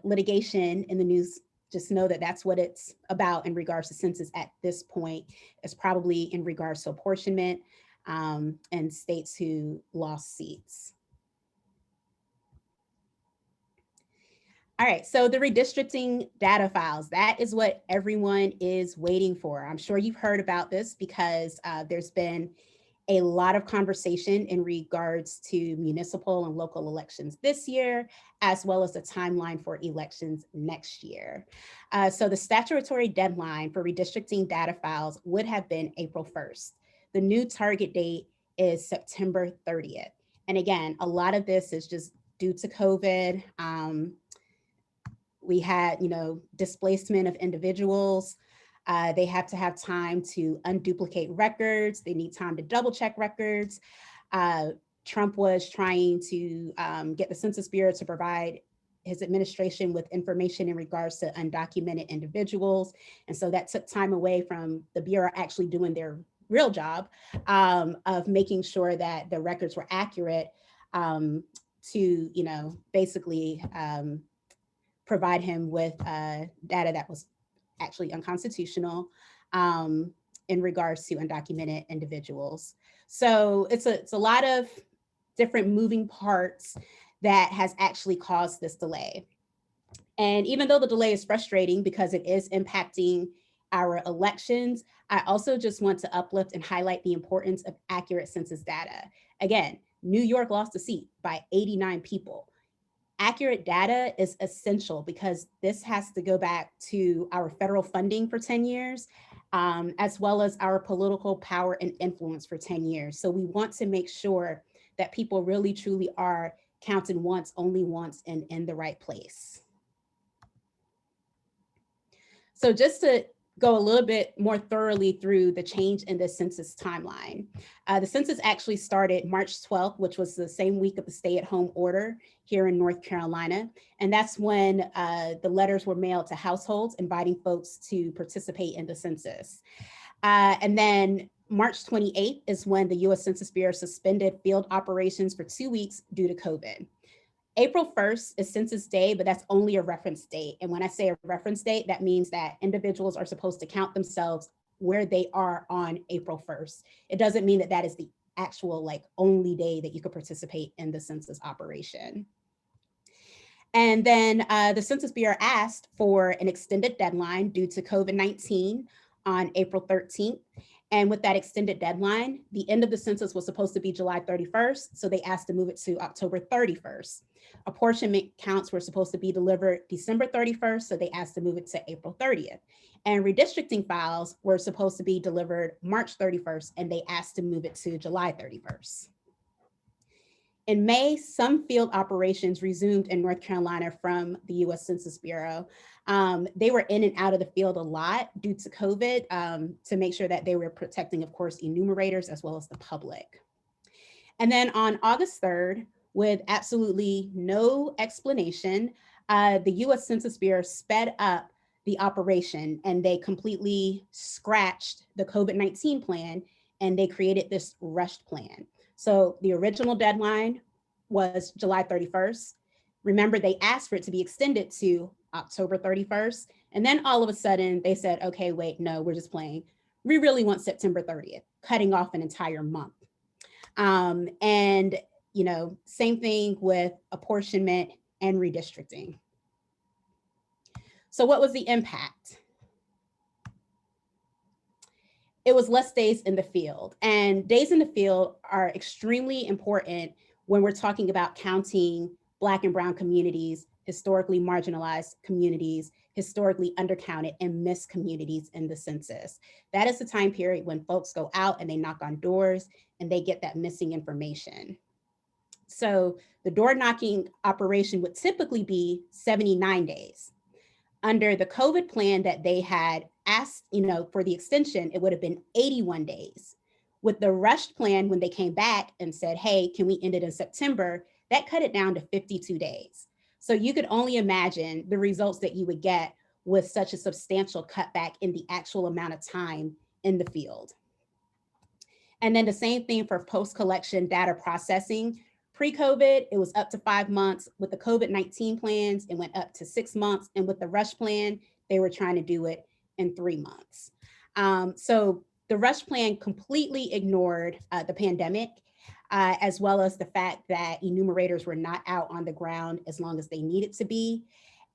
D: litigation in the news, just know that that's what it's about in regards to census at this point. It's probably in regards to apportionment and states who lost seats. All right, so the redistricting data files, that is what everyone is waiting for. I'm sure you've heard about this because there's been a lot of conversation in regards to municipal and local elections this year, as well as the timeline for elections next year. So the statutory deadline for redistricting data files would have been April 1st. The new target date is September 30th. And again, a lot of this is just due to COVID. We had, displacement of individuals. They have to have time to unduplicate records. They need time to double check records. Trump was trying to get the Census Bureau to provide his administration with information in regards to undocumented individuals. And so that took time away from the Bureau actually doing their real job of making sure that the records were accurate to, basically provide him with data that was actually unconstitutional in regards to undocumented individuals. So it's a lot of different moving parts that has actually caused this delay. And even though the delay is frustrating because it is impacting our elections, I also just want to uplift and highlight the importance of accurate census data. Again, New York lost a seat by 89 people. Accurate data is essential because this has to go back to our federal funding for 10 years, as well as our political power and influence for 10 years. So we want to make sure that people really truly are counted once, only once, and in the right place. So just to go a little bit more thoroughly through the change in the census timeline. The census actually started March 12th, which was the same week of the stay-at-home order here in North Carolina. And that's when the letters were mailed to households inviting folks to participate in the census. And then March 28th is when the US Census Bureau suspended field operations for 2 weeks due to COVID. April 1st is Census Day, but that's only a reference date. And when I say a reference date, that means that individuals are supposed to count themselves where they are on April 1st. It doesn't mean that that is the actual like only day that you could participate in the census operation. And then the Census Bureau asked for an extended deadline due to COVID-19 on April 13th. And with that extended deadline, the end of the census was supposed to be July 31st, so they asked to move it to October 31st. Apportionment counts were supposed to be delivered December 31st, so they asked to move it to April 30th. And redistricting files were supposed to be delivered March 31st, and they asked to move it to July 31st. In May, some field operations resumed in North Carolina from the US Census Bureau. They were in and out of the field a lot due to COVID to make sure that they were protecting, of course, enumerators as well as the public. And then on August 3rd, with absolutely no explanation, the US Census Bureau sped up the operation and they completely scratched the COVID-19 plan and they created this rushed plan. So the original deadline was July 31st. Remember, they asked for it to be extended to October 31st. And then all of a sudden they said, okay, wait, no, we're just playing. We really want September 30th, cutting off an entire month. And, you know, same thing with apportionment and redistricting. So what was the impact? It was less days in the field, and days in the field are extremely important when we're talking about counting Black and Brown communities, historically marginalized communities, historically undercounted and missed communities in the census. That is the time period when folks go out and they knock on doors and they get that missing information. So the door knocking operation would typically be 79 days. Under the COVID plan that they had asked, you know, for the extension, it would have been 81 days. With the rushed plan, when they came back and said, hey, can we end it in September? That cut it down to 52 days. So you could only imagine the results that you would get with such a substantial cutback in the actual amount of time in the field. And then the same thing for post-collection data processing. Pre-COVID, it was up to 5 months. With the COVID-19 plans, it went up to 6 months. And with the rush plan, they were trying to do it in 3 months. So the rush plan completely ignored the pandemic, as well as the fact that enumerators were not out on the ground as long as they needed to be.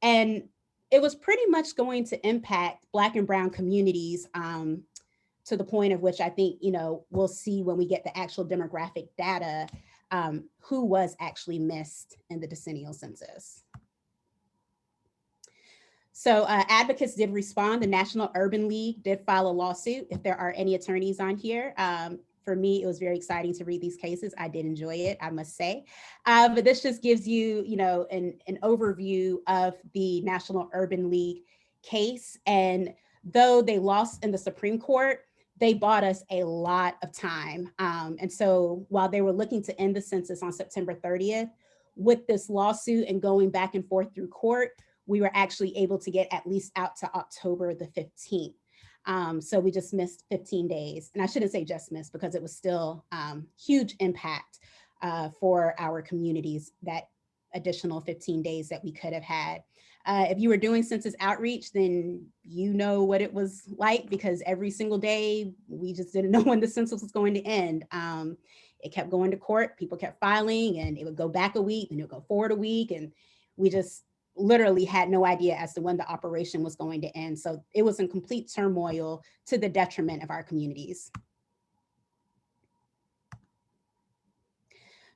D: And it was pretty much going to impact Black and Brown communities to the point of which I think, you know, we'll see when we get the actual demographic data, who was actually missed in the decennial census. So advocates did respond. The National Urban League did file a lawsuit. If there are any attorneys on here, for me, it was very exciting to read these cases. I did enjoy it, I must say. But this just gives you, you know, an overview of the National Urban League case. And though they lost in the Supreme Court, they bought us a lot of time. And so while they were looking to end the census on September 30th, with this lawsuit and going back and forth through court, we were actually able to get at least out to October the 15th. So we just missed 15 days. And I shouldn't say just missed because it was still huge impact for our communities, that additional 15 days that we could have had. If you were doing census outreach, then you know what it was like, because every single day we just didn't know when the census was going to end. It kept going to court, people kept filing, and it would go back a week and it would go forward a week. And we just literally had no idea as to when the operation was going to end. So it was in complete turmoil to the detriment of our communities.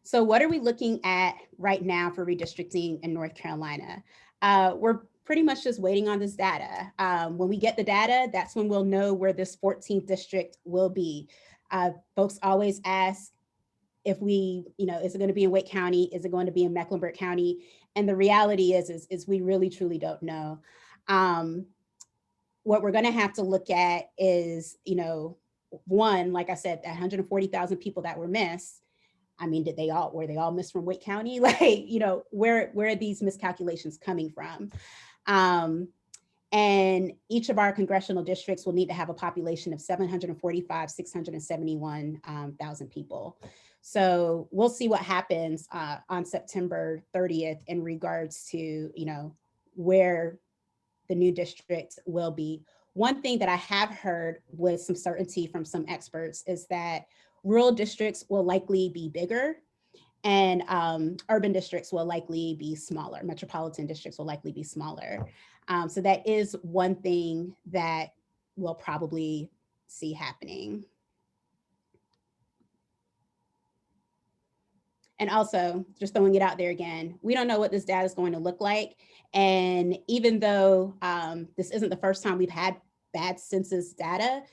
D: So what are we looking at right now for redistricting in North Carolina? We're pretty much just waiting on this data. When we get the data, that's when we'll know where this 14th district will be. Folks always ask if we, you know, is it going to be in Wake County? Is it going to be in Mecklenburg County? And the reality is we really truly don't know. what we're going to have to look at is, you know, one, like I said, 140,000 people that were missed. I mean, were they all missed from Wake County? Like, you know, where are these miscalculations coming from? And each of our congressional districts will need to have a population of 671,000 people. So we'll see what happens on September 30th in regards to, you know, where the new districts will be. One thing that I have heard with some certainty from some experts is that rural districts will likely be bigger and urban districts will likely be smaller. Metropolitan districts will likely be smaller. So that is one thing that we'll probably see happening. And also, just throwing it out there again, we don't know what this data is going to look like. And even though this isn't the first time we've had bad census data,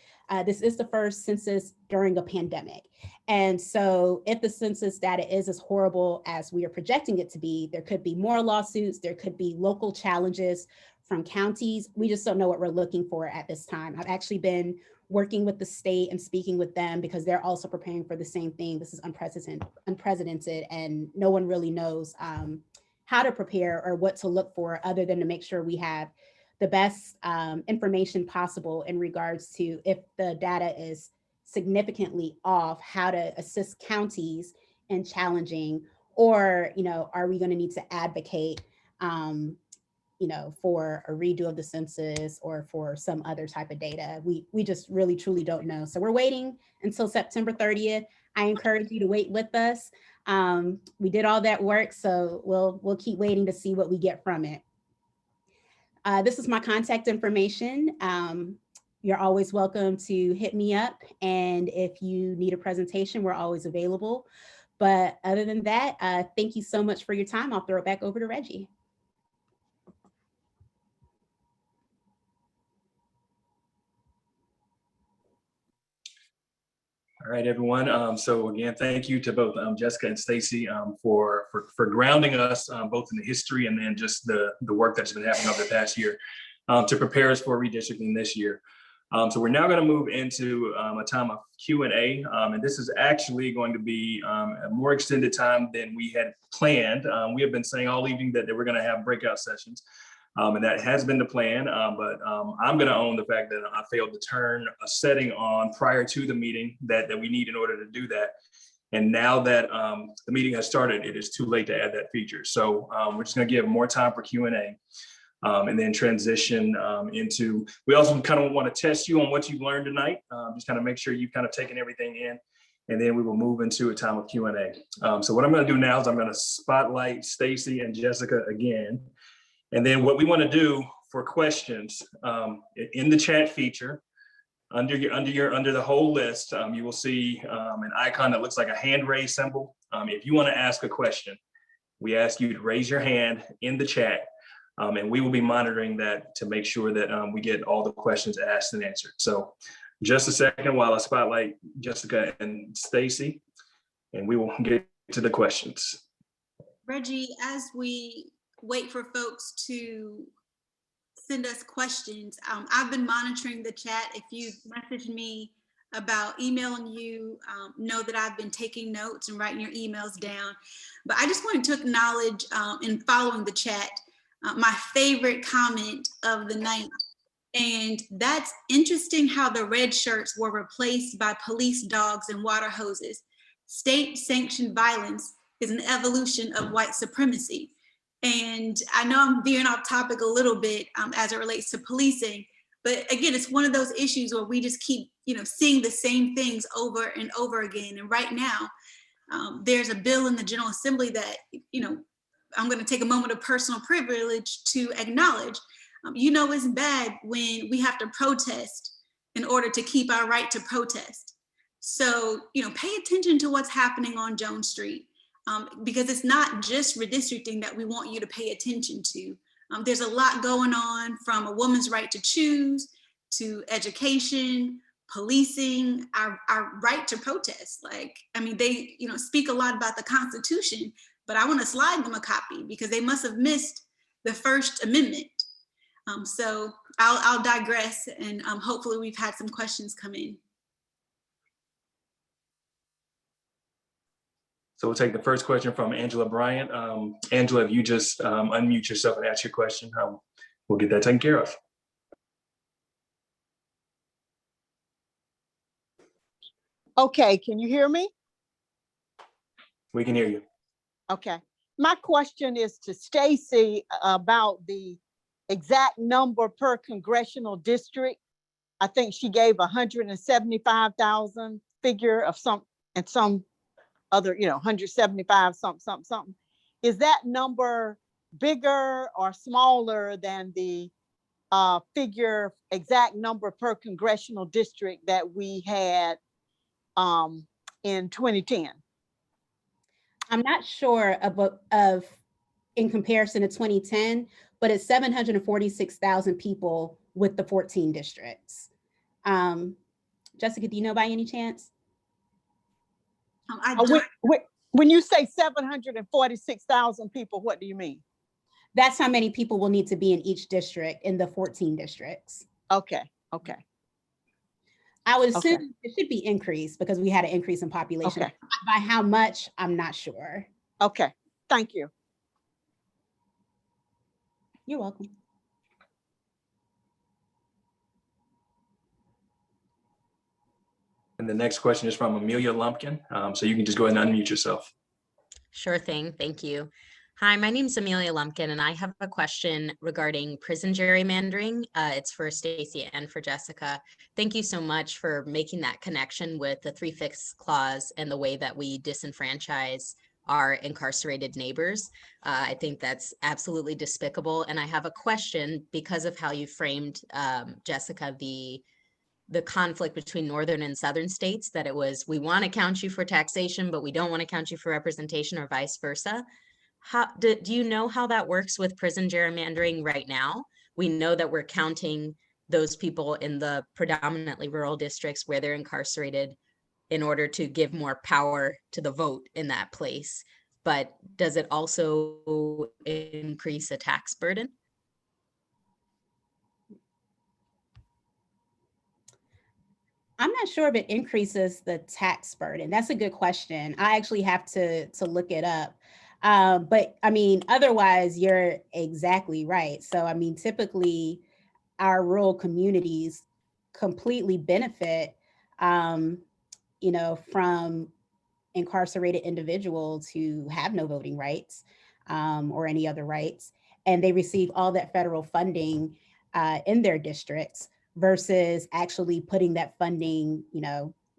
D: this is the first census during a pandemic. And so if the census data is as horrible as we are projecting it to be, there could be more lawsuits, there could be local challenges from counties. We just don't know what we're looking for at this time. I've actually been working with the state and speaking with them because they're also preparing for the same thing. This is unprecedented, and no one really knows how to prepare or what to look for other than to make sure we have the best information possible in regards to if the data is significantly off, how to assist counties in challenging, or, you know, are we going to need to advocate you know, for a redo of the census or for some other type of data. We just really, truly don't know. So we're waiting until September 30th. I encourage you to wait with us. We did all that work, so we'll keep waiting to see what we get from it. This is my contact information. You're always welcome to hit me up. And if you need a presentation, we're always available. But other than that, thank you so much for your time. I'll throw it back over to Reggie.
A: All right, everyone. So again, thank you to both Jessica and Stacy for grounding us both in the history and then just the work that's been happening over the past year to prepare us for redistricting this year. So we're now going to move into a time of Q&A, and this is actually going to be a more extended time than we had planned. We have been saying all evening that we're going to have breakout sessions. And that has been the plan, but I'm going to own the fact that I failed to turn a setting on prior to the meeting that we need in order to do that. And now that the meeting has started, it is too late to add that feature. So we're just going to give more time for Q&A and then transition into, we also kind of want to test you on what you've learned tonight, just kind of make sure you've kind of taken everything in. And then we will move into a time of Q&A. So what I'm going to do now is I'm going to spotlight Stacy and Jessica again. And then what we want to do for questions in the chat feature, under the whole list, you will see an icon that looks like a hand raise symbol. If you want to ask a question, we ask you to raise your hand in the chat, and we will be monitoring that to make sure that we get all the questions asked and answered. So just a second while I spotlight Jessica and Stacy, and we will get to the questions.
C: Reggie, as we wait for folks to send us questions, I've been monitoring the chat. If you message me about emailing you, know that I've been taking notes and writing your emails down. But I just wanted to acknowledge in following the chat, my favorite comment of the night. And that's interesting how the red shirts were replaced by police dogs and water hoses. State-sanctioned violence is an evolution of white supremacy. And I know I'm veering off topic a little bit as it relates to policing, but again, it's one of those issues where we just keep, seeing the same things over and over again. And right now, there's a bill in the General Assembly that, I'm going to take a moment of personal privilege to acknowledge. It's bad when we have to protest in order to keep our right to protest. So, pay attention to what's happening on Jones Street. Because it's not just redistricting that we want you to pay attention to. There's a lot going on, from a woman's right to choose, to education, policing, our right to protest. They speak a lot about the Constitution, but I want to slide them a copy because they must have missed the First Amendment. So I'll digress, and hopefully we've had some questions come in.
A: So we'll take the first question from Angela Bryant. Angela, if you just unmute yourself and ask your question, we'll get that taken care of.
E: Okay, can you hear me?
A: We can hear you.
E: Okay. My question is to Stacy about the exact number per congressional district. I think she gave 175,000 figure of some other, 175 something. Is that number bigger or smaller than the figure exact number per congressional district that we had in 2010?
D: I'm not sure of in comparison to 2010, but it's 746,000 people with the 14 districts. Jessica, do you know by any chance?
E: When you say 746,000 people, what do you mean?
D: That's how many people will need to be in each district in the 14 districts.
E: Okay.
D: I would assume it should be increased because we had an increase in population.
E: Okay.
D: By how much, I'm not sure.
E: Okay, thank you.
D: You're welcome.
A: And the next question is from Amelia Lumpkin. So you can just go ahead and unmute yourself.
F: Sure thing. Thank you. Hi, my name is Amelia Lumpkin, and I have a question regarding prison gerrymandering. It's for Stacy and for Jessica. Thank you so much for making that connection with the 3/5 clause and the way that we disenfranchise our incarcerated neighbors. I think that's absolutely despicable. And I have a question because of how you framed, Jessica, the conflict between northern and southern states, that it was, we want to count you for taxation, but we don't want to count you for representation, or vice versa. Do you know how that works with prison gerrymandering right now? We know that we're counting those people in the predominantly rural districts where they're incarcerated in order to give more power to the vote in that place. But does it also increase a tax burden?
D: I'm not sure if it increases the tax burden. That's a good question. I actually have to look it up. But I mean, otherwise, you're exactly right. So, I mean, typically our rural communities completely benefit, from incarcerated individuals who have no voting rights or any other rights, and they receive all that federal funding in their districts versus actually putting that funding,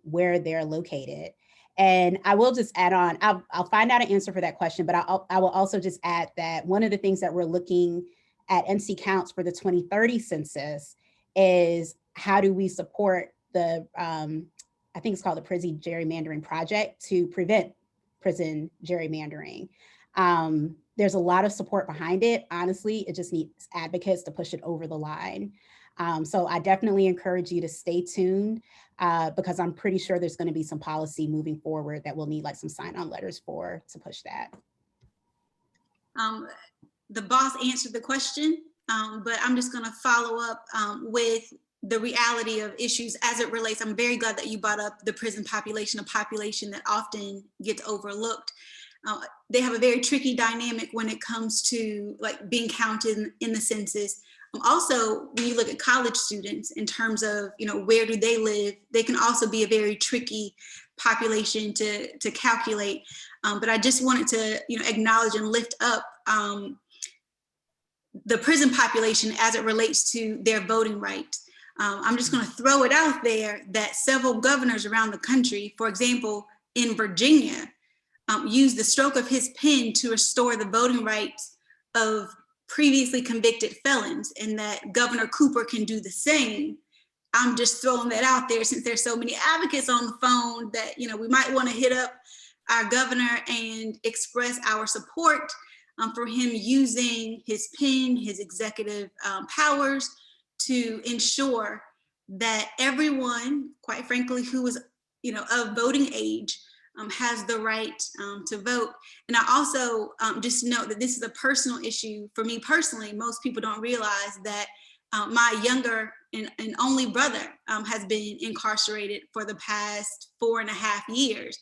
D: where they're located. And I will just add on, I'll find out an answer for that question, but I will also just add that one of the things that we're looking at NC Counts for the 2030 census is how do we support the, I think it's called the Prison Gerrymandering Project, to prevent prison gerrymandering. There's a lot of support behind it. Honestly, it just needs advocates to push it over the line. So I definitely encourage you to stay tuned because I'm pretty sure there's going to be some policy moving forward that we'll need like some sign-on letters to push that.
C: The boss answered the question, but I'm just going to follow up with the reality of issues as it relates. I'm very glad that you brought up the prison population, a population that often gets overlooked. They have a very tricky dynamic when it comes to like being counted in the census. Also, when you look at college students in terms of, where do they live, they can also be a very tricky population to calculate. But I just wanted to, acknowledge and lift up the prison population as it relates to their voting rights. I'm just going to throw it out there that several governors around the country, for example, in Virginia, used the stroke of his pen to restore the voting rights of previously convicted felons, and that Governor Cooper can do the same. I'm just throwing that out there since there's so many advocates on the phone that, we might want to hit up our governor and express our support for him using his pen, his executive powers to ensure that everyone, quite frankly, who is, of voting age has the right to vote. And I also just note that this is a personal issue for me personally. Most people don't realize that my younger and only brother has been incarcerated for the past 4.5 years.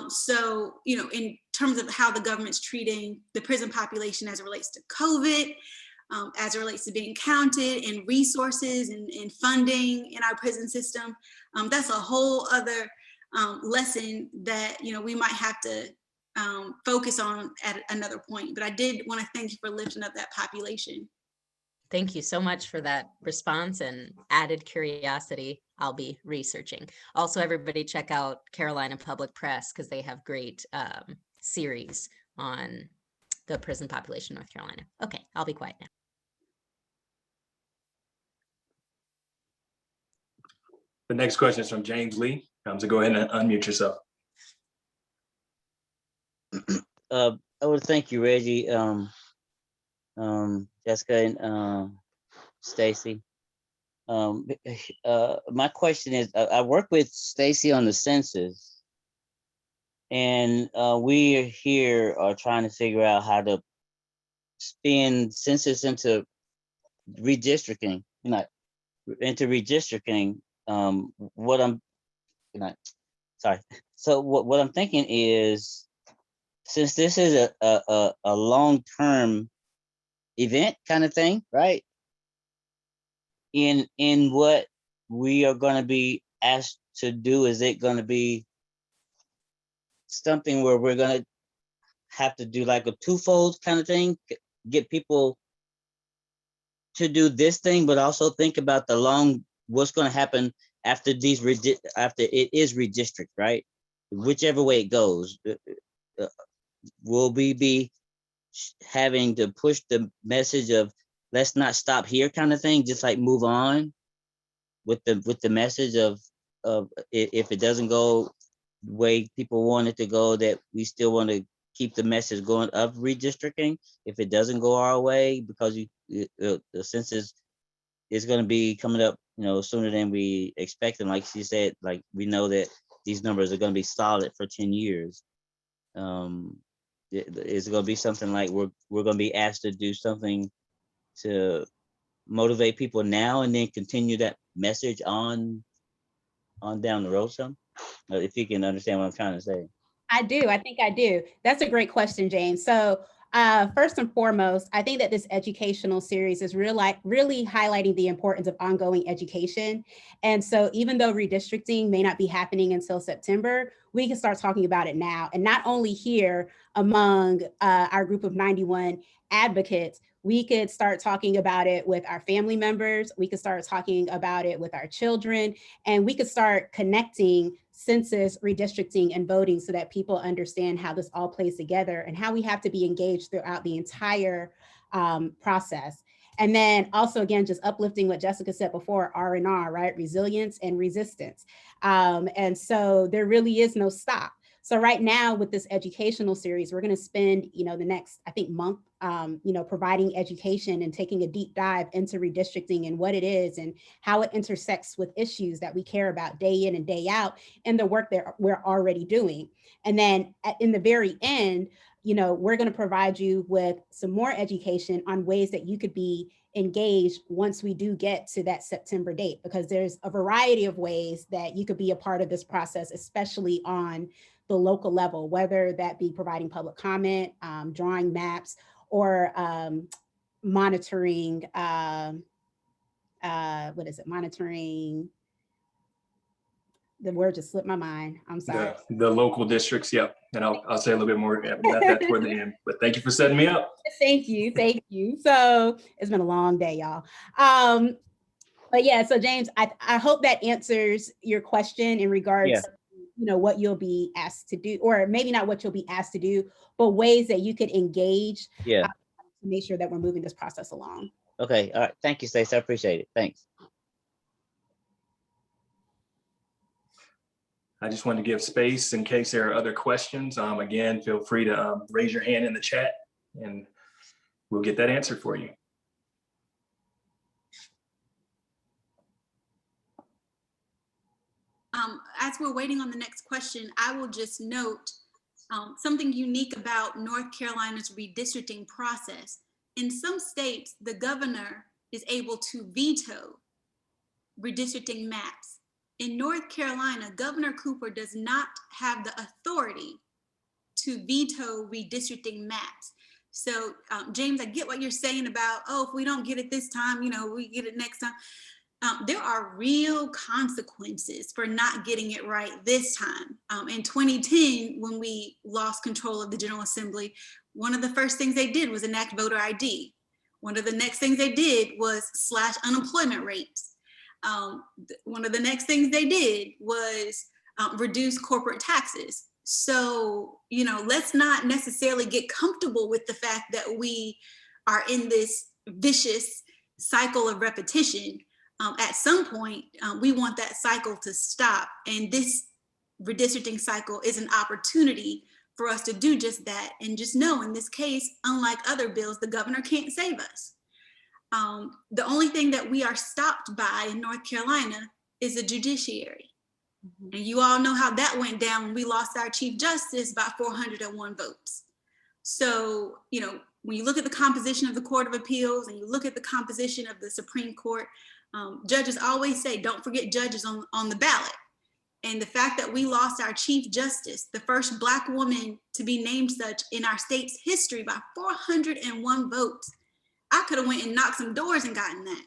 C: So, you know, in terms of how the government's treating the prison population as it relates to COVID, as it relates to being counted and resources and funding in our prison system, that's a whole other lesson that, you know, we might have to focus on at another point. But I did want to thank you for lifting up that population.
F: Thank you so much for that response and added curiosity. I'll be researching. Also, everybody check out Carolina Public Press because they have great series on the prison population in North Carolina. Okay, I'll be quiet now.
A: The next question is from James Lee. So go ahead and unmute yourself.
G: I would thank you, Reggie, Jessica, and Stacy. My question is, I work with Stacy on the census, and we are here trying to figure out how to spin census into redistricting. What I'm, sorry. So what I'm thinking is, since this is a long-term event kind of thing, right? In what we are going to be asked to do, is it going to be something where we're going to have to do like a twofold kind of thing, get people to do this thing, but also think about what's going to happen after after it is redistrict, right? Whichever way it goes, will we be having to push the message of let's not stop here kind of thing, just like move on with the message of if it doesn't go the way people want it to go, that we still want to keep the message going of redistricting if it doesn't go our way, because the census is going to be coming up, sooner than we expect. And like she said, like we know that these numbers are going to be solid for 10 years. It's going to be something like we're going to be asked to do something to motivate people now and then continue that message on down the road some? If you can understand what I'm trying to say.
D: I do. I think I do. That's a great question, James. So first and foremost, I think that this educational series is really highlighting the importance of ongoing education. And so even though redistricting may not be happening until September, we can start talking about it now. And not only here among our group of 91 advocates, we could start talking about it with our family members. We could start talking about it with our children, and we could start connecting census, redistricting, and voting so that people understand how this all plays together and how we have to be engaged throughout the entire process. And then also, again, just uplifting what Jessica said before, R&R, right? Resilience and resistance. And so there really is no stop. So right now with this educational series, we're going to spend, the next, I think, month, providing education and taking a deep dive into redistricting and what it is and how it intersects with issues that we care about day in and day out and the work that we're already doing. And then in the very end, we're going to provide you with some more education on ways that you could be engaged once we do get to that September date, because there's a variety of ways that you could be a part of this process, especially on the local level, whether that be providing public comment, drawing maps, or monitoring, monitoring, the word just slipped my mind. I'm sorry.
A: The local districts, yep. And I'll say a little bit more about that toward the end, but thank you for setting me up.
D: Thank you. So it's been a long day, y'all. But yeah, so James, I hope that answers your question in regards to what you'll be asked to do, or maybe not what you'll be asked to do, but ways that you could engage to make sure that we're moving this process along.
G: Okay, all right. Thank you, Stacey. I appreciate it. Thanks.
A: I just wanted to give space in case there are other questions. Again, feel free to raise your hand in the chat and we'll get that answered for you.
C: As we're waiting on the next question, I will just note something unique about North Carolina's redistricting process. In some states, the governor is able to veto redistricting maps. In North Carolina, Governor Cooper does not have the authority to veto redistricting maps. So James, I get what you're saying about, oh, if we don't get it this time, you know, we get it next time. There are real consequences for not getting it right this time. In 2010, when we lost control of the General Assembly, one of the first things they did was enact voter ID. One of the next things they did was slash unemployment rates. One of the next things they did was reduce corporate taxes. So, you know, let's not necessarily get comfortable with the fact that we are in this vicious cycle of repetition. At some point, we want that cycle to stop. And this redistricting cycle is an opportunity for us to do just that. And just know, in this case, unlike other bills, the governor can't save us. The only thing that we are stopped by in North Carolina is the judiciary. And you all know how that went down when we lost our Chief Justice by 401 votes. So, you know, when you look at the composition of the Court of Appeals and you look at the composition of the Supreme Court, judges always say, don't forget judges on the ballot. And the fact that we lost our Chief Justice, the first Black woman to be named such in our state's history, by 401 votes, I could have went and knocked some doors and gotten that.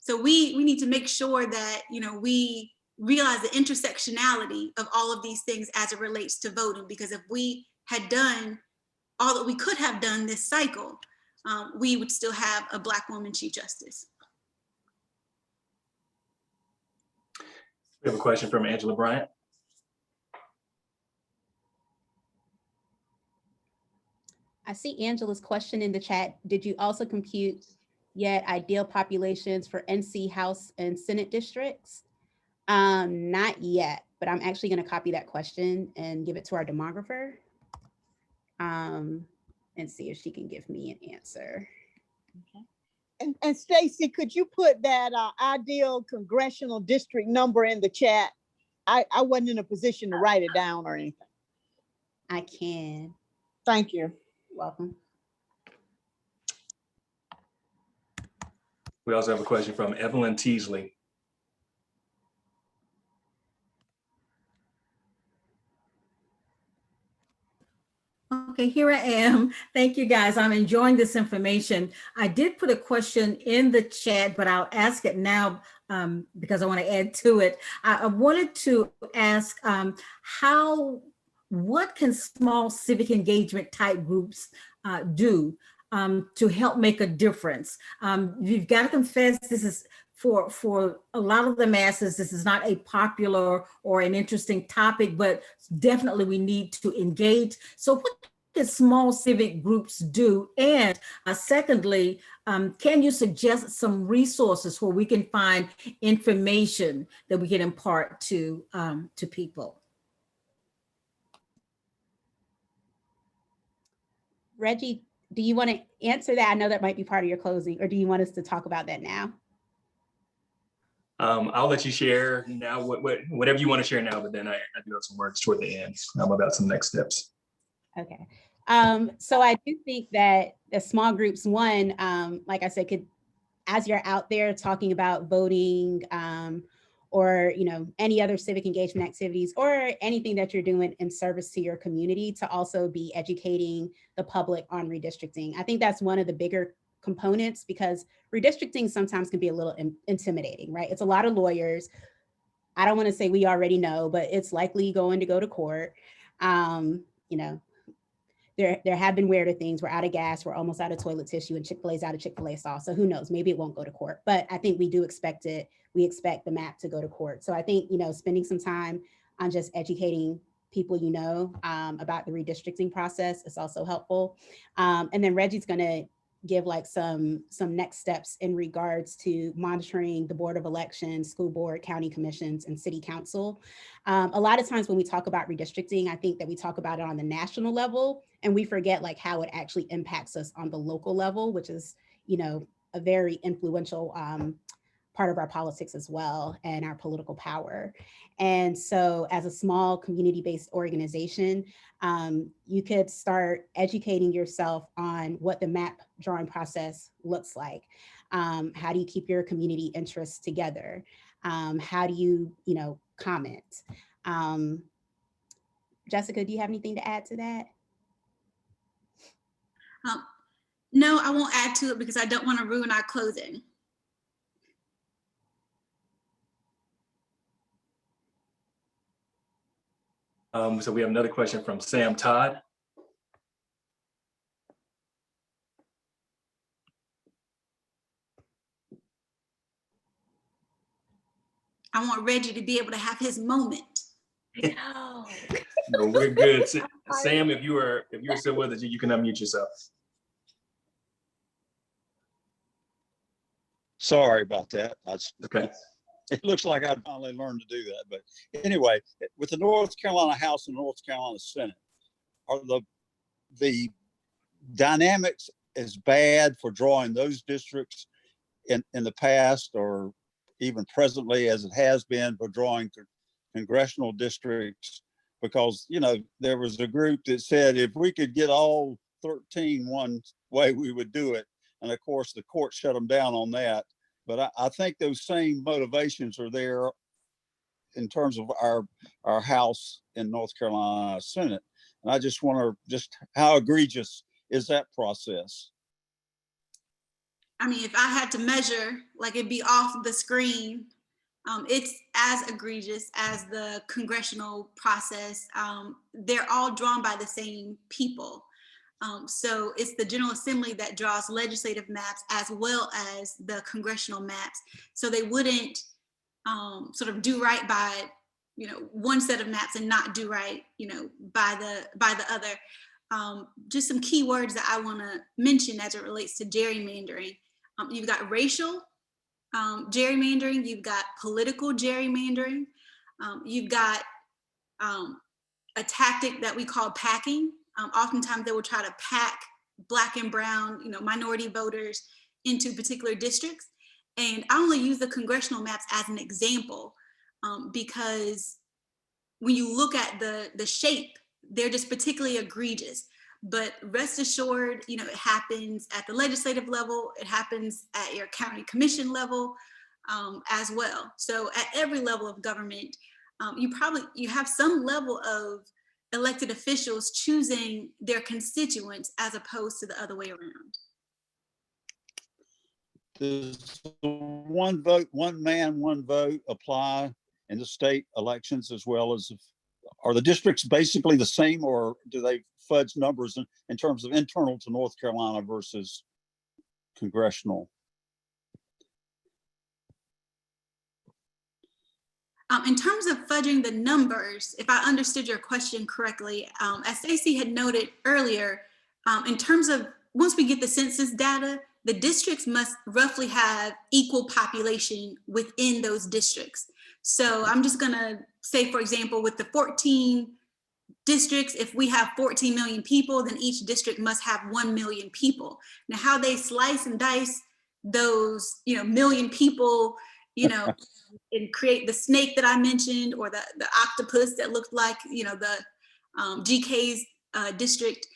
C: So we need to make sure that, you know, we realize the intersectionality of all of these things as it relates to voting, because if we had done all that we could have done this cycle, we would still have a Black woman Chief Justice.
A: We have a question from Angela Bryant.
D: I see Angela's question in the chat. Did you also compute yet ideal populations for NC House and Senate districts? Not yet, but I'm actually going to copy that question and give it to our demographer and see if she can give me an answer.
E: Okay. And Stacey, could you put that ideal congressional district number in the chat? I wasn't in a position to write it down or anything.
D: I can.
E: Thank you.
D: Welcome.
A: We also have a question from Evelyn Teasley.
H: Okay, here I am. Thank you, guys. I'm enjoying this information. I did put a question in the chat, but I'll ask it now because I want to add to it. I wanted to ask what can small civic engagement type groups do to help make a difference? You've got to confess, this is for a lot of the masses, this is not a popular or an interesting topic, but definitely we need to engage. So what can small civic groups do? And secondly, can you suggest some resources where we can find information that we can impart to people?
D: Reggie, do you want to answer that? I know that might be part of your closing, or do you want us to talk about that now?
A: I'll let you share now whatever you want to share now, but then I do have some words toward the end about some next steps.
D: Okay. So I do think that the small groups, one, like I said, could, as you're out there talking about voting or, you know, any other civic engagement activities or anything that you're doing in service to your community, to also be educating the public on redistricting. I think that's one of the bigger components, because redistricting sometimes can be a little intimidating, right? It's a lot of lawyers. I don't want to say we already know, but it's likely going to go to court. You know, there have been weirder things. We're out of gas, we're almost out of toilet tissue, and Chick-fil-A's out of Chick-fil-A sauce. So who knows, maybe it won't go to court, but I think we do expect it. We expect the map to go to court. So I think, you know, spending some time on just educating people, you know, about the redistricting process is also helpful. And then Reggie's gonna give like some next steps in regards to monitoring the Board of Elections, school board, county commissions, and city council. A lot of times when we talk about redistricting, I think that we talk about it on the national level and we forget like how it actually impacts us on the local level, which is, you know, a very influential part of our politics as well and our political power. And so as a small community-based organization, you could start educating yourself on what the map drawing process looks like. How do you keep your community interests together? How do you, comment? Jessica, do you have anything to add to that?
C: No, I won't add to it because I don't want to ruin our closing.
A: So we have another question from Sam Todd.
C: I want Reggie to be able to have his moment.
D: No.
A: No, we're good. Sam, if you're still with us, you can unmute yourself.
I: Sorry about that.
A: Okay.
I: It looks like I finally learned to do that. But anyway, with the North Carolina House and North Carolina Senate, are the dynamics as bad for drawing those districts in the past or even presently as it has been for drawing congressional districts? Because, there was a group that said if we could get all 13 one way, we would do it. And of course, the court shut them down on that. But I think those same motivations are there in terms of our House in North Carolina Senate. And I just wonder how egregious is that process?
C: I mean, if I had to measure, like it'd be off the screen. It's as egregious as the congressional process. They're all drawn by the same people. So it's the General Assembly that draws legislative maps as well as the congressional maps. So they wouldn't sort of do right by, one set of maps and not do right, by the other. Just some key words that I want to mention as it relates to gerrymandering. You've got racial gerrymandering, you've got political gerrymandering, you've got a tactic that we call packing. Oftentimes they will try to pack Black and brown, minority voters into particular districts. And I only use the congressional maps as an example because when you look at the shape, they're just particularly egregious. But rest assured, it happens at the legislative level, it happens at your county commission level as well. So at every level of government, you have some level of elected officials choosing their constituents as opposed to the other way around.
I: Does one vote, one man, one vote apply in the state elections as well as, are the districts basically the same, or do they fudge numbers in terms of internal to North Carolina versus congressional?
C: In terms of fudging the numbers, if I understood your question correctly, as Stacey had noted earlier, in terms of once we get the census data, the districts must roughly have equal population within those districts. So I'm just gonna say, for example, with the 14 districts, if we have 14 million people, then each district must have 1 million people. Now, how they slice and dice those, million people, and create the snake that I mentioned, or the octopus that looked like, the GK's district.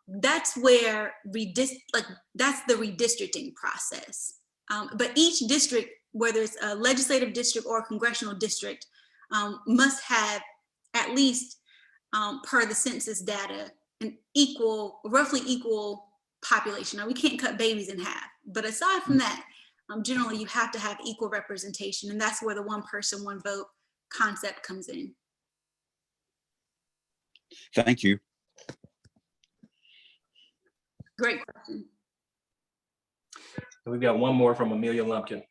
C: That's where that's the redistricting process. But each district, whether it's a legislative district or a congressional district, must have at least, per the census data, an roughly equal population. Now, we can't cut babies in half, but aside from that, generally you have to have equal representation, and that's where the one person, one vote concept comes in.
I: Thank you.
C: Great question.
A: We've got one more from Amelia Lumpkin.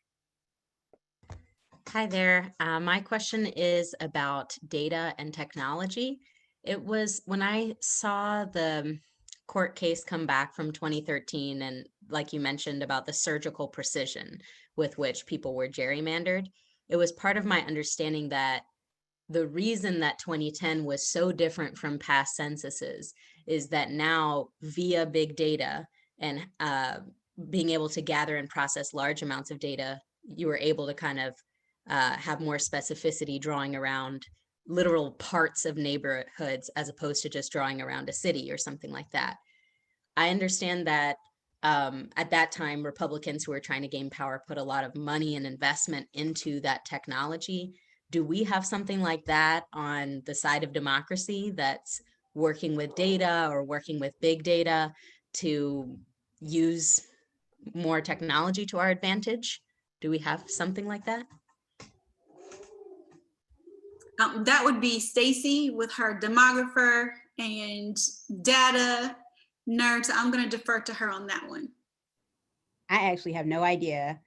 F: Hi there. My question is about data and technology. It was when I saw the court case come back from 2013, and like you mentioned about the surgical precision with which people were gerrymandered, it was part of my understanding that the reason that 2010 was so different from past censuses is that now, via big data and being able to gather and process large amounts of data, you were able to kind of have more specificity drawing around literal parts of neighborhoods as opposed to just drawing around a city or something like that. I understand that at that time, Republicans who were trying to gain power put a lot of money and investment into that technology. Do we have something like that on the side of democracy that's working with data or working with big data to use more technology to our advantage? Do we have something like that?
C: That would be Stacy with her demographer and data nerd. So I'm going to defer to her on that one.
D: I actually have no idea.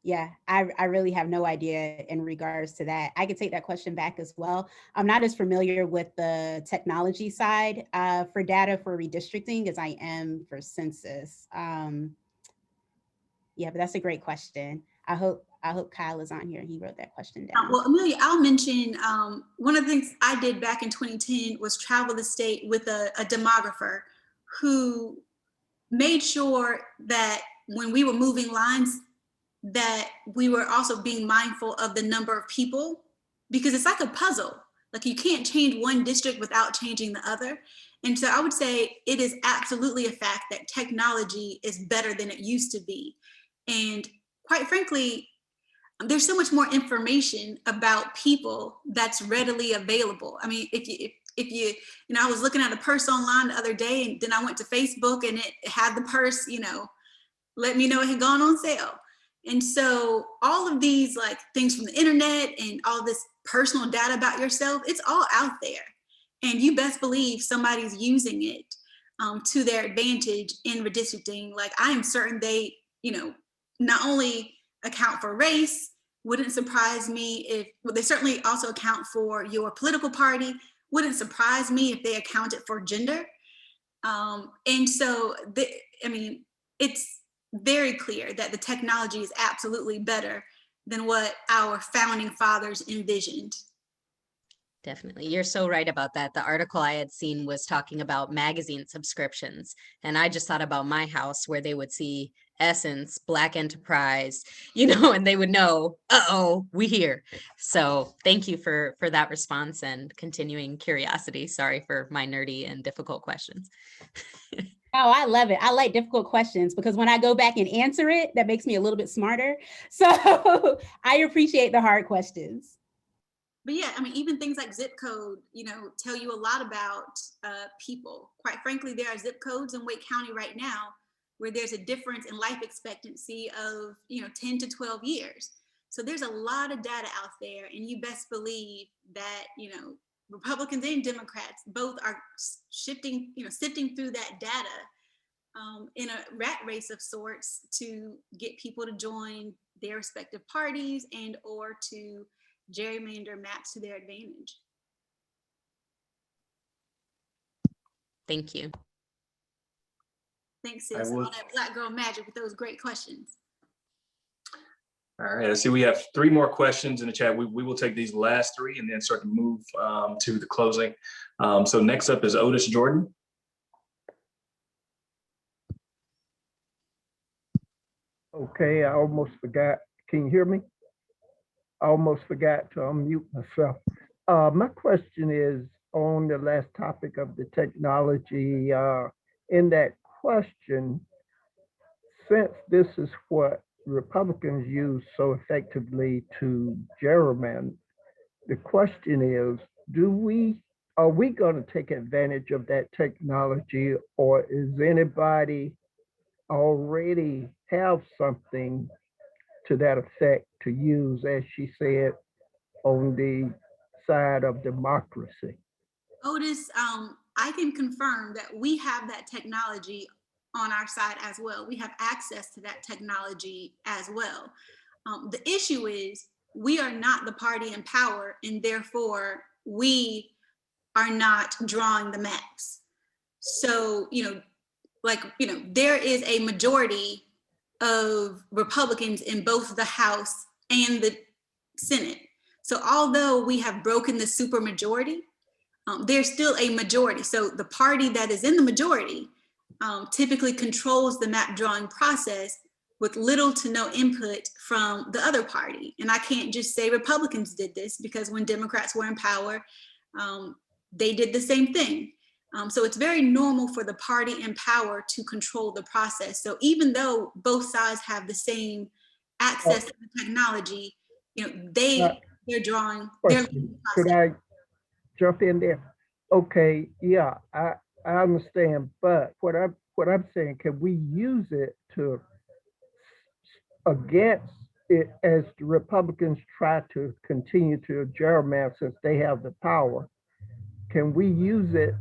D: Yeah, I really have no idea in regards to that. I could take that question back as well. I'm not as familiar with the technology side for data for redistricting as I am for census. Yeah, but that's a great question. I hope Kyle is on here. He wrote that question down.
C: Well, Amelia, I'll mention one of the things I did back in 2010 was travel the state with a demographer who made sure that when we were moving lines, that we were also being mindful of the number of people, because it's like a puzzle. Like you can't change one district without changing the other. And so I would say it is absolutely a fact that technology is better than it used to be. And quite frankly, there's so much more information about people that's readily available. I mean, if you know, I was looking at a purse online the other day, and then I went to Facebook and it had the purse, you know, let me know it had gone on sale. And so all of these like things from the internet and all this personal data about yourself, it's all out there. And you best believe somebody's using it to their advantage in redistricting. Like I am certain they, you know, not only account for race, wouldn't surprise me if, well, they certainly also account for your political party, wouldn't surprise me if they accounted for gender. And so, I mean, it's very clear that the technology is absolutely better than what our founding fathers envisioned.
F: Definitely. You're so right about that. The article I had seen was talking about magazine subscriptions. And I just thought about my house where they would see Essence, Black Enterprise, you know, and they would know, uh-oh, we here. So thank you for that response and continuing curiosity. Sorry for my nerdy and difficult questions.
D: Oh, I love it. I like difficult questions because when I go back and answer it, that makes me a little bit smarter. So I appreciate the hard questions.
C: But yeah, I mean, even things like zip code, you know, tell you a lot about people. Quite frankly, there are zip codes in Wake County right now where there's a difference in life expectancy of, you know, 10 to 12 years. So there's a lot of data out there, and you best believe that, you know, Republicans and Democrats both are shifting, you know, sifting through that data in a rat race of sorts to get people to join their respective parties and or to gerrymander maps to their advantage.
F: Thank you.
C: Thanks, sis. All that Black girl magic with those great questions.
A: All right, I see we have 3 more questions in the chat. We will take these last 3 and then start to move to the closing. So next up is Otis Jordan.
J: Okay, I almost forgot. Can you hear me? I almost forgot to unmute myself. My question is on the last topic of the technology. In that question, since this is what Republicans use so effectively to gerrymander, the question is, are we going to take advantage of that technology, or is anybody already have something to that effect to use, as she said, on the side of democracy?
C: Otis, I can confirm that we have that technology on our side as well. We have access to that technology as well. The issue is we are not the party in power, and therefore we are not drawing the maps. So, you know, like, you know, there is a majority of Republicans in both the House and the Senate. So although we have broken the supermajority, there's still a majority. So the party that is in the majority typically controls the map drawing process with little to no input from the other party. And I can't just say Republicans did this, because when Democrats were in power, they did the same thing. So it's very normal for the party in power to control the process. So even though both sides have the same access to the technology, you know, they're drawing, they're leading the
J: Could
C: process.
J: I jump in there? Okay, yeah, I understand, but what I'm saying, can we use it to against it as the Republicans try to continue to gerrymander since they have the power? Can we use it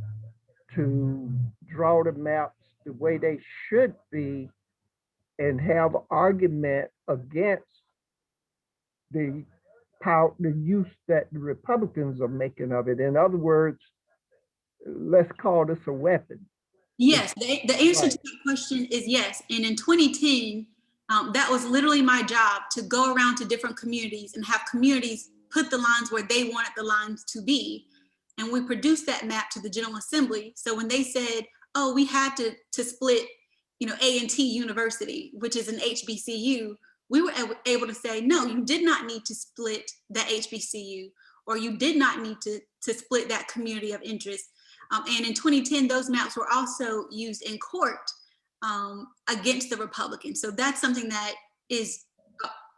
J: to draw the maps the way they should be and have an argument against the power, the use that the Republicans are making of it? In other words, let's call this a weapon.
C: Yes, the answer
J: Right.
C: to that question is yes. And in 2010, that was literally my job, to go around to different communities and have communities put the lines where they wanted the lines to be. And we produced that map to the General Assembly. So when they said, oh, we had to split, you know, A&T University, which is an HBCU, we were able to say, no, you did not need to split that HBCU, or you did not need to split that community of interest. And in 2010, those maps were also used in court against the Republicans. So that's something that is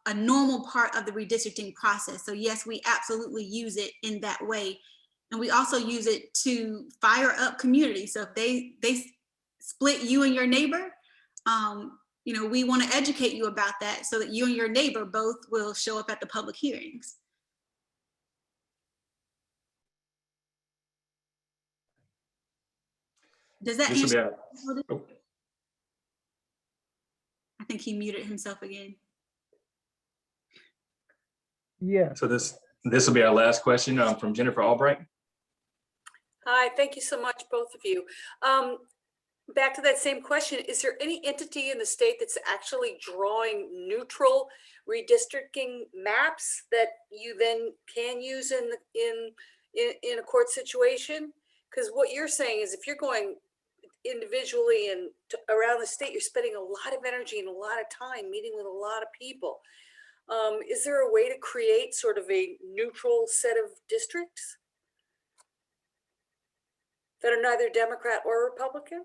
C: a normal part of the redistricting process. So yes, we absolutely use it in that way. And we also use it to fire up communities. So if they split you and your neighbor, you know, we want to educate you about that so that you and your neighbor both will show up at the public hearings. Does that answer? I think he muted himself again.
J: Yeah.
A: So this will be our last question from Jennifer Albright.
K: Hi, thank you so much, both of you. Back to that same question, is there any entity in the state that's actually drawing neutral redistricting maps that you then can use in a court situation? Because what you're saying is if you're going individually and around the state, you're spending a lot of energy and a lot of time meeting with a lot of people. Is there a way to create sort of a neutral set of districts that are neither Democrat or Republican?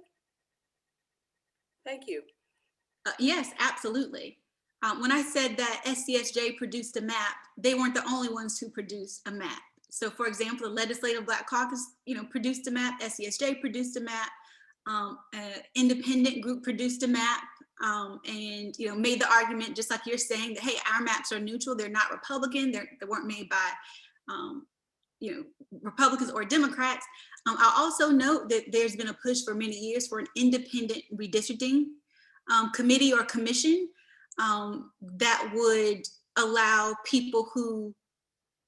K: Thank you.
C: Yes, absolutely. When I said that SCSJ produced a map, they weren't the only ones who produced a map. So for example, the Legislative Black Caucus, you know, produced a map, SCSJ produced a map, an independent group produced a map, and, you know, made the argument, just like you're saying, that, hey, our maps are neutral, they're not Republican, they weren't made by, you know, Republicans or Democrats. I'll also note that there's been a push for many years for an independent redistricting committee or commission that would allow people who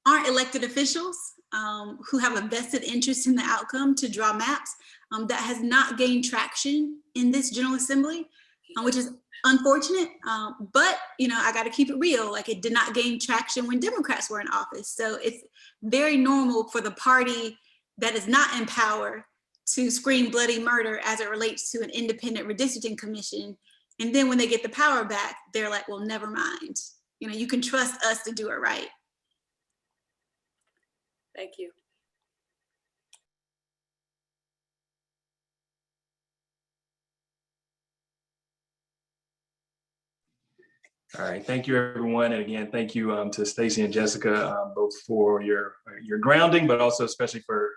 C: aren't elected officials, who have a vested interest in the outcome, to draw maps. That has not gained traction in this General Assembly, which is unfortunate, but, you know, I got to keep it real. Like, it did not gain traction when Democrats were in office. So it's very normal for the party that is not in power to scream bloody murder as it relates to an independent redistricting commission. And then when they get the power back, they're like, well, never mind. You know, you can trust us to do it right.
K: Thank you.
A: All right, thank you, everyone. And again, thank you to Stacey and Jessica, both for your grounding, but also especially for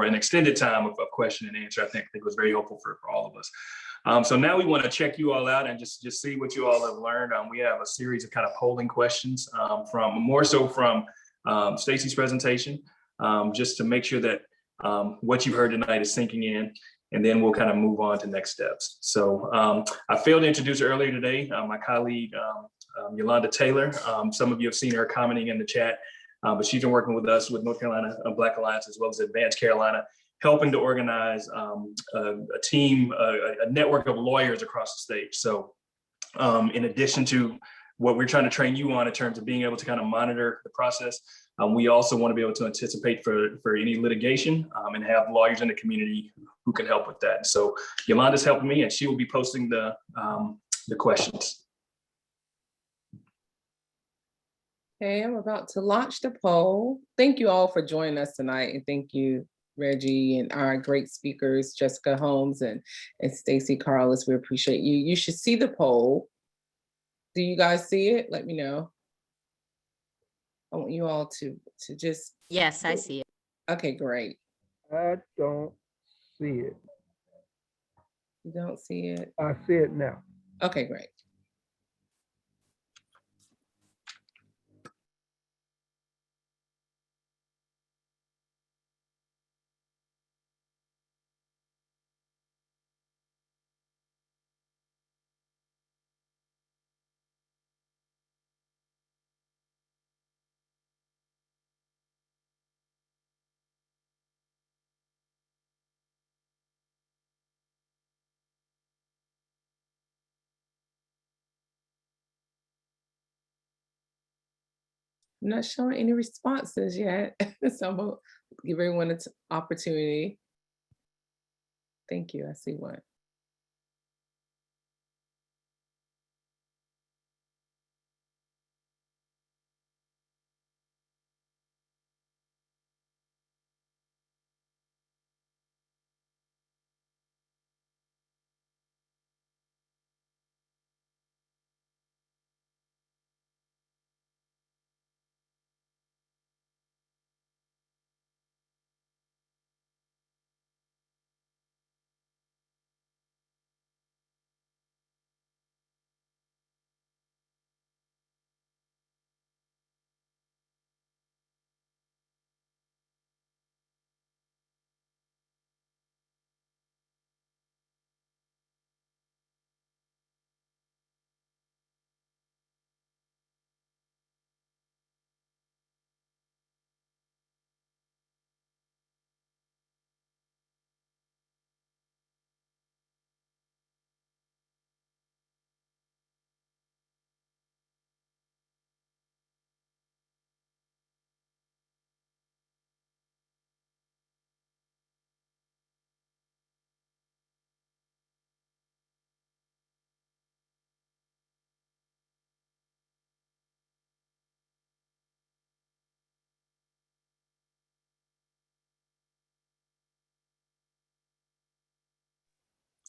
A: an extended time of question and answer. I think it was very helpful for all of us. So now we want to check you all out and just see what you all have learned. We have a series of kind of polling questions from more so from Stacey's presentation, just to make sure that what you've heard tonight is sinking in. And then we'll kind of move on to next steps. So I failed to introduce earlier today, my colleague, Yolanda Taylor. Some of you have seen her commenting in the chat, but she's been working with us with North Carolina Black Alliance, as well as Advanced Carolina, helping to organize a team, a network of lawyers across the state. So in addition to what we're trying to train you on in terms of being able to kind of monitor the process, we also want to be able to anticipate for any litigation and have lawyers in the community who can help with that. So Yolanda's helping me, and she will be posting the questions.
L: Okay, I'm about to launch the poll. Thank you all for joining us tonight, and thank you Reggie, and our great speakers, Jessica Holmes and Stacy Carlos. We appreciate you. You should see the poll. Do you guys see it? Let me know. I want you all to just.
F: Yes, I see it.
L: Okay, great.
J: I don't see it.
L: You don't see it?
J: I see it now.
L: Okay, great. I'm not showing any responses yet, so I'm gonna give everyone an opportunity. Thank you. I see one.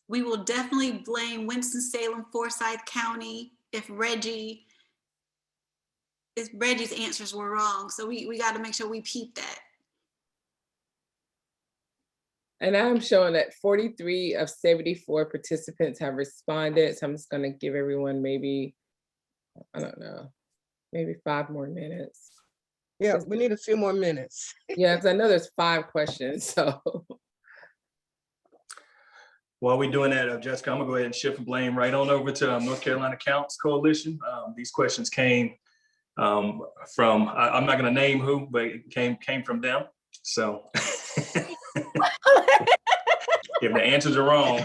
C: We will definitely blame Winston-Salem, Forsyth County if Reggie's answers were wrong. So we got to make sure we peep that.
L: And I'm showing that 43 of 74 participants have responded. So I'm just gonna give everyone maybe, I don't know, maybe 5 more minutes.
M: Yeah, we need a few more minutes.
L: Yeah, because I know there's 5 questions, so.
A: While we're doing that, Jessica, I'm gonna go ahead and shift blame right on over to North Carolina Counts Coalition. These questions came from, I'm not gonna name who, but it came from them. So if the answers are wrong.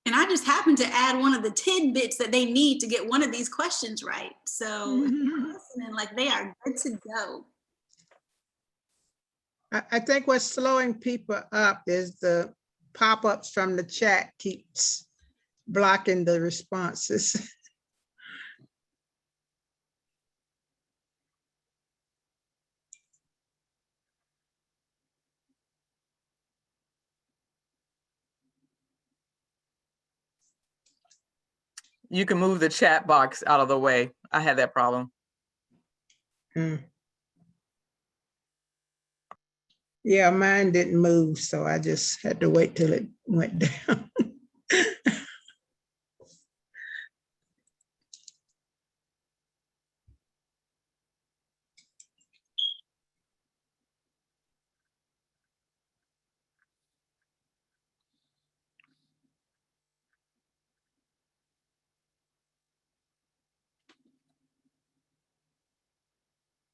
C: And I just happened to add one of the tidbits that they need to get one of these questions right. So listening, like they are good to go.
M: I think what's slowing people up is the pop-ups from the chat keeps blocking the responses.
N: You can move the chat box out of the way. I had that problem.
M: Yeah, mine didn't move, so I just had to wait till it went down.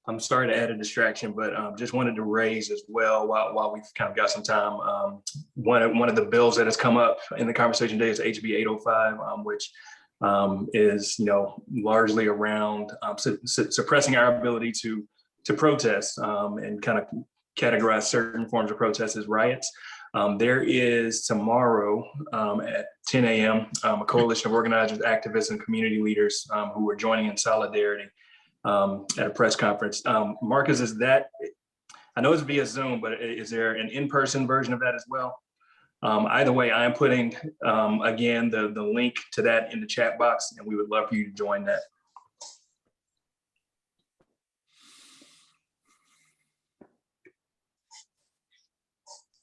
A: I'm sorry to add a distraction, but just wanted to raise as well while we've kind of got some time. One of the bills that has come up in the conversation today is HB 805, which is largely around suppressing our ability to protest and kind of categorize certain forms of protest as riots. There is tomorrow at 10 a.m. A coalition of organizers, activists, and community leaders who are joining in solidarity at a press conference. Marcus, is that, I know it's via Zoom, but is there an in-person version of that as well? Either way, I am putting, again, the link to that in the chat box, and we would love for you to join that.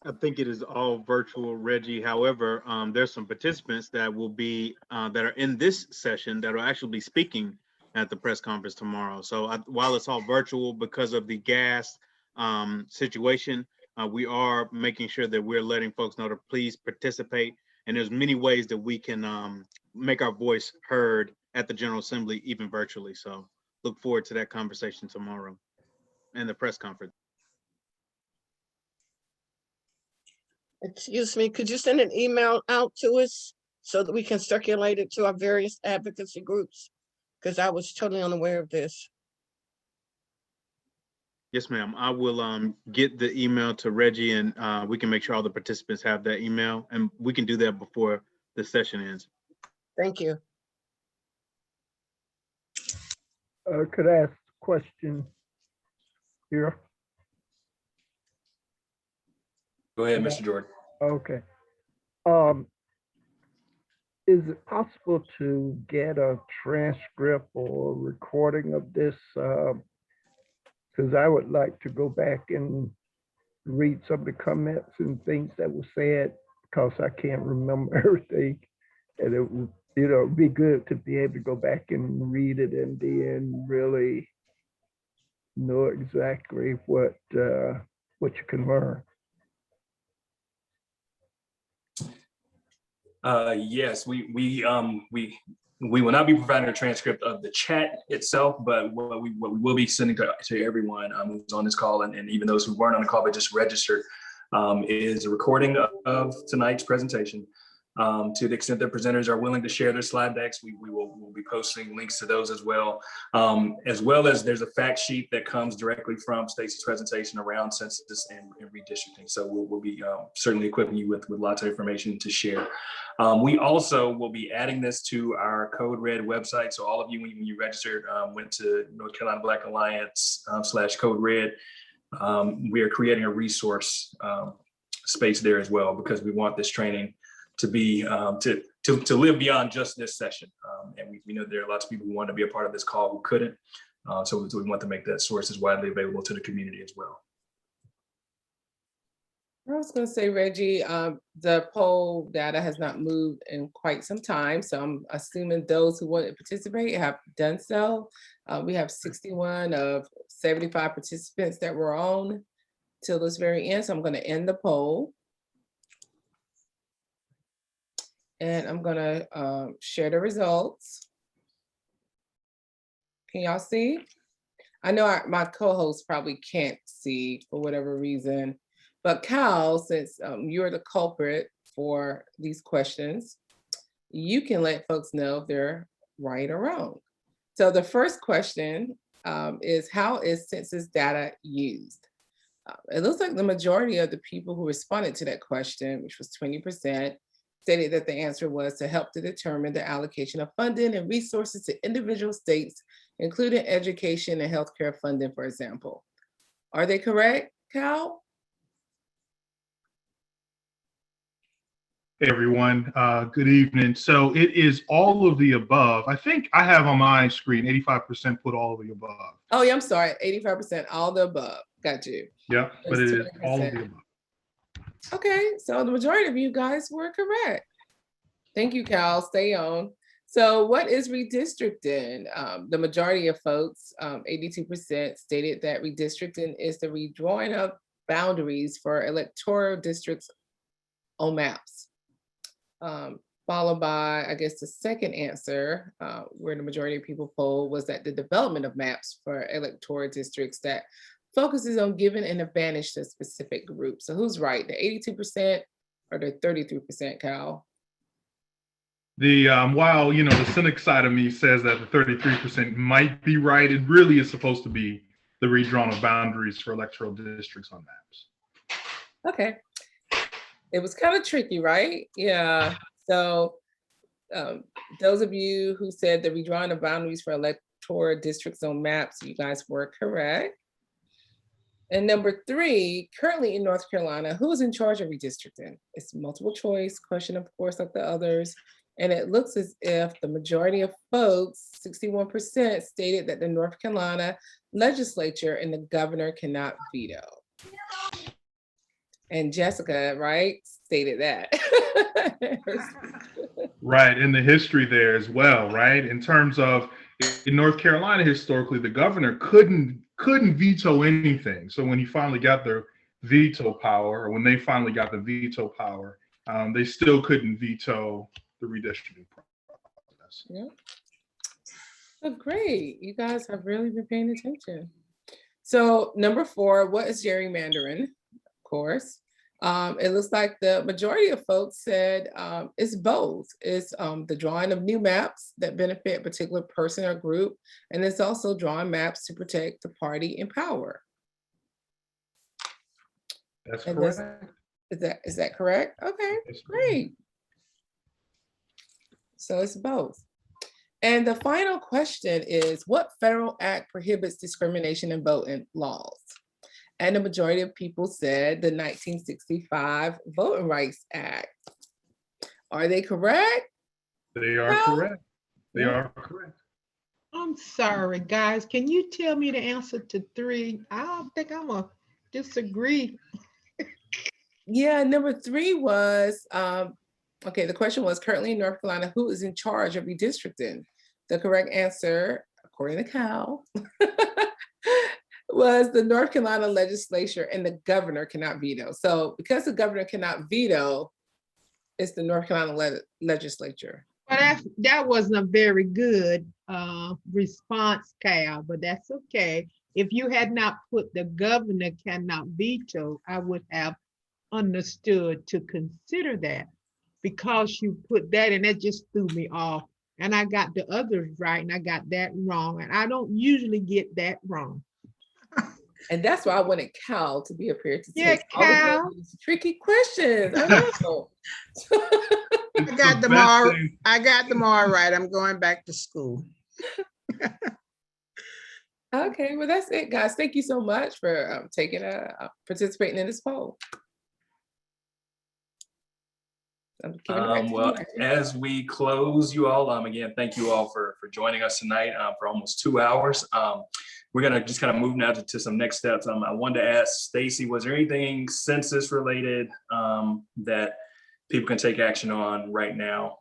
B: I think it is all virtual, Reggie. However, there's some participants that will be that are in this session that will actually be speaking at the press conference tomorrow. So while it's all virtual because of the gas situation, we are making sure that we're letting folks know to please participate. And there's many ways that we can make our voice heard at the General Assembly, even virtually. So look forward to that conversation tomorrow and the press conference.
O: Excuse me, could you send an email out to us so that we can circulate it to our various advocacy groups? Because I was totally unaware of this.
B: Yes, ma'am. I will get the email to Reggie, and we can make sure all the participants have that email, and we can do that before the session ends.
O: Thank you.
J: Could I ask a question here?
A: Go ahead, Mr. Jordan.
J: Okay. Is it possible to get a transcript or recording of this? Because I would like to go back and read some of the comments and things that were said, because I can't remember everything. And it would, it'd be good to be able to go back and read it and then really know exactly what you can learn.
A: Yes, we will not be providing a transcript of the chat itself, but what we will be sending to everyone who's on this call, and even those who weren't on the call but just registered, is a recording of tonight's presentation. To the extent that presenters are willing to share their slide decks, we'll be posting links to those as well as there's a fact sheet that comes directly from Stacey's presentation around census and redistricting. So we'll be certainly equipping you with lots of information to share. We also will be adding this to our Code Red website. So all of you, when you registered, went to North Carolina Black Alliance /Code Red, we are creating a resource space there as well, because we want this training to be to live beyond just this session. And we know there are lots of people who want to be a part of this call who couldn't. So we want to make that source as widely available to the community as well.
L: I was going to say, Reggie, the poll data has not moved in quite some time. So I'm assuming those who want to participate have done so. We have 61 of 75 participants that were on till this very end. So I'm going to end the poll. And I'm gonna share the results. Can y'all see? I know my co-host probably can't see for whatever reason, but Cal, since you're the culprit for these questions, you can let folks know if they're right or wrong. So the first question is, how is census data used? It looks like the majority of the people who responded to that question, which was 20%, stated that the answer was to help to determine the allocation of funding and resources to individual states, including education and healthcare funding, for example. Are they correct, Cal?
P: Hey everyone, good evening. So it is all of the above. I think I have on my screen 85% put all of the above.
L: Oh yeah, I'm sorry, 85% all the above. Got you.
P: Yeah, but it is all of the above.
L: Okay, so the majority of you guys were correct. Thank you, Cal. Stay on. So what is redistricting? The majority of folks, 82%, stated that redistricting is the redrawing of boundaries for electoral districts on maps. Followed by, I guess, the second answer, where the majority of people polled, was that the development of maps for electoral districts that focuses on giving an advantage to a specific group. So who's right, the 82% or the 33%, Cal?
P: The while the cynic side of me says that the 33% might be right, it really is supposed to be the redrawn of boundaries for electoral districts on maps.
L: Okay, it was kind of tricky, right? Yeah. So those of you who said the redrawing of boundaries for toward district zone maps. You guys were correct. And number 3, currently in North Carolina, who is in charge of redistricting? It's multiple choice question, of course, like the others. And it looks as if the majority of folks, 61%, stated that the North Carolina legislature and the governor cannot veto. And Jessica, right, stated that.
P: Right, and the history there as well, right? In terms of in North Carolina, historically, the governor couldn't veto anything. So when he finally got the veto power, or when they finally got the veto power, they still couldn't veto the redistricting process.
L: Yeah. Oh, great. You guys have really been paying attention. So number 4, what is gerrymandering? Of course. It looks like the majority of folks said it's both. It's the drawing of new maps that benefit a particular person or group, and it's also drawing maps to protect the party in power.
P: That's
L: And
P: correct.
L: Is that correct? Okay, great. So it's both. And the final question is, what federal act prohibits discrimination in voting laws? And the majority of people said the 1965 Voting Rights Act. Are they correct?
P: They are correct. They are correct.
M: I'm sorry, guys. Can you tell me the answer to 3? I don't think I'm gonna disagree.
L: Yeah, number 3 was, okay, the question was, currently in North Carolina, who is in charge of redistricting? The correct answer, according to Cal, was the North Carolina legislature, and the governor cannot veto. So because the governor cannot veto, it's the North Carolina legislature.
M: Well, that wasn't a very good response, Cal, but that's okay. If you had not put the governor cannot veto, I would have understood to consider that. Because you put that in, that just threw me off. And I got the others right, and I got that wrong. And I don't usually get that wrong.
L: And that's why I wanted Cal to be up here to
M: Yeah,
L: take all of
M: Cal.
L: those tricky questions. I know.
M: I got them all. I got them all right. I'm going back to school.
L: Okay, well, that's it, guys. Thank you so much for participating in this poll. I'm giving it back to
A: Well,
L: you.
A: as we close, you all, again, thank you all for joining us tonight for almost 2 hours. We're gonna just kind of move now to some next steps. I wanted to ask Stacy, was there anything census related that people can take action on right now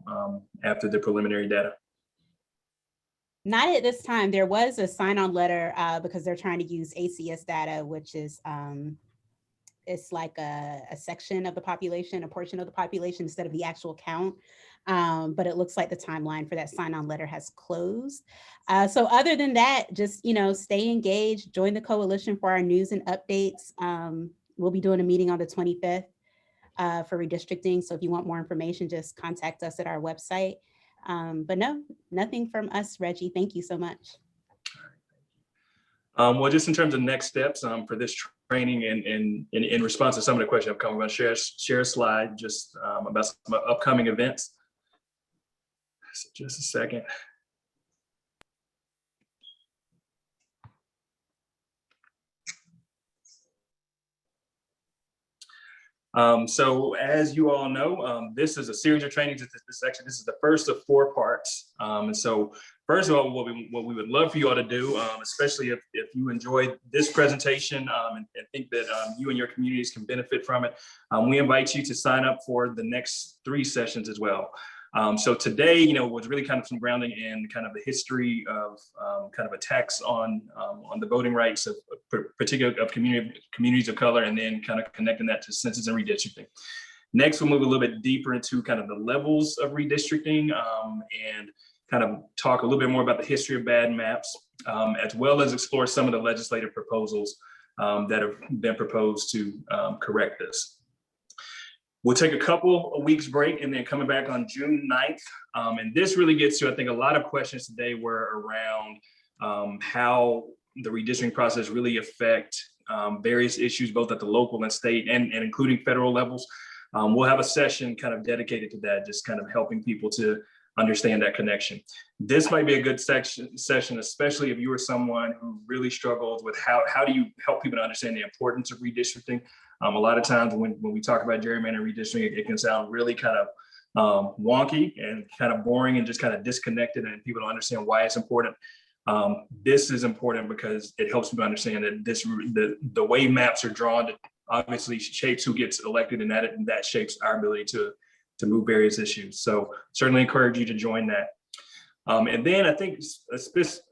A: after the preliminary data?
D: Not at this time. There was a sign-on letter because they're trying to use ACS data, which is it's like a section of the population, a portion of the population instead of the actual count. But it looks like the timeline for that sign-on letter has closed. So other than that, just, stay engaged, join the coalition for our news and updates. We'll be doing a meeting on the 25th for redistricting. So if you want more information, just contact us at our website. But no, nothing from us, Reggie. Thank you so much.
A: Well, just in terms of next steps for this training and in response to some of the questions I'm going to share a slide just about some upcoming events. So just a second. So as you all know, this is a series of trainings. This is the first of 4 parts. And so first of all, what we would love for you all to do, especially if you enjoyed this presentation and think that you and your communities can benefit from it, we invite you to sign up for the next 3 sessions as well. So today, was really kind of some grounding in kind of the history of kind of attacks on the voting rights of particular of communities of color, and then kind of connecting that to census and redistricting. Next, we'll move a little bit deeper into kind of the levels of redistricting and kind of talk a little bit more about the history of bad maps, as well as explore some of the legislative proposals that have been proposed to correct this. We'll take a couple of weeks break and then coming back on June 9th. And this really gets to, I think, a lot of questions today were around how the redistricting process really affect various issues, both at the local and state and including federal levels. We'll have a session kind of dedicated to that, just kind of helping people to understand that connection. This might be a good session, especially if you are someone who really struggles with how do you help people to understand the importance of redistricting. A lot of times when we talk about gerrymandering redistricting, it can sound really kind of wonky and kind of boring and just kind of disconnected, and people don't understand why it's important. This is important because it helps people understand that the way maps are drawn obviously shapes who gets elected, and that shapes our ability to move various issues. So certainly encourage you to join that. And then I think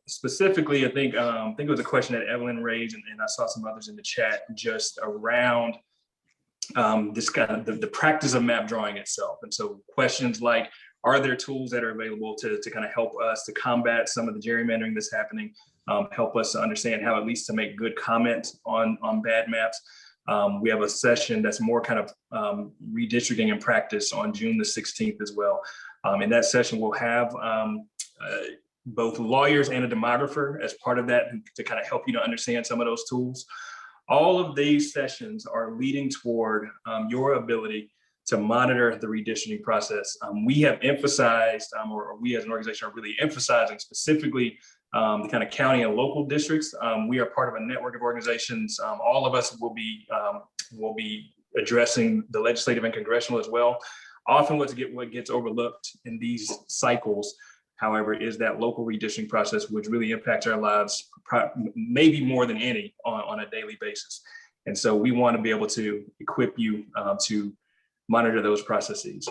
A: specifically, I think it was a question that Evelyn raised, and I saw some others in the chat, just around this kind of the practice of map drawing itself. And so questions like, are there tools that are available to kind of help us to combat some of the gerrymandering that's happening, help us to understand how at least to make good comments on bad maps. We have a session that's more kind of redistricting in practice on June the 16th as well. In that session, we'll have both lawyers and a demographer as part of that to kind of help you to understand some of those tools. All of these sessions are leading toward your ability to monitor the redistricting process. We have emphasized, or we as an organization are really emphasizing specifically the kind of county and local districts. We are part of a network of organizations. All of us will be addressing the legislative and congressional as well. Often what gets overlooked in these cycles, however, is that local redistricting process, which really impacts our lives maybe more than any on a daily basis. And so we want to be able to equip you to monitor those processes.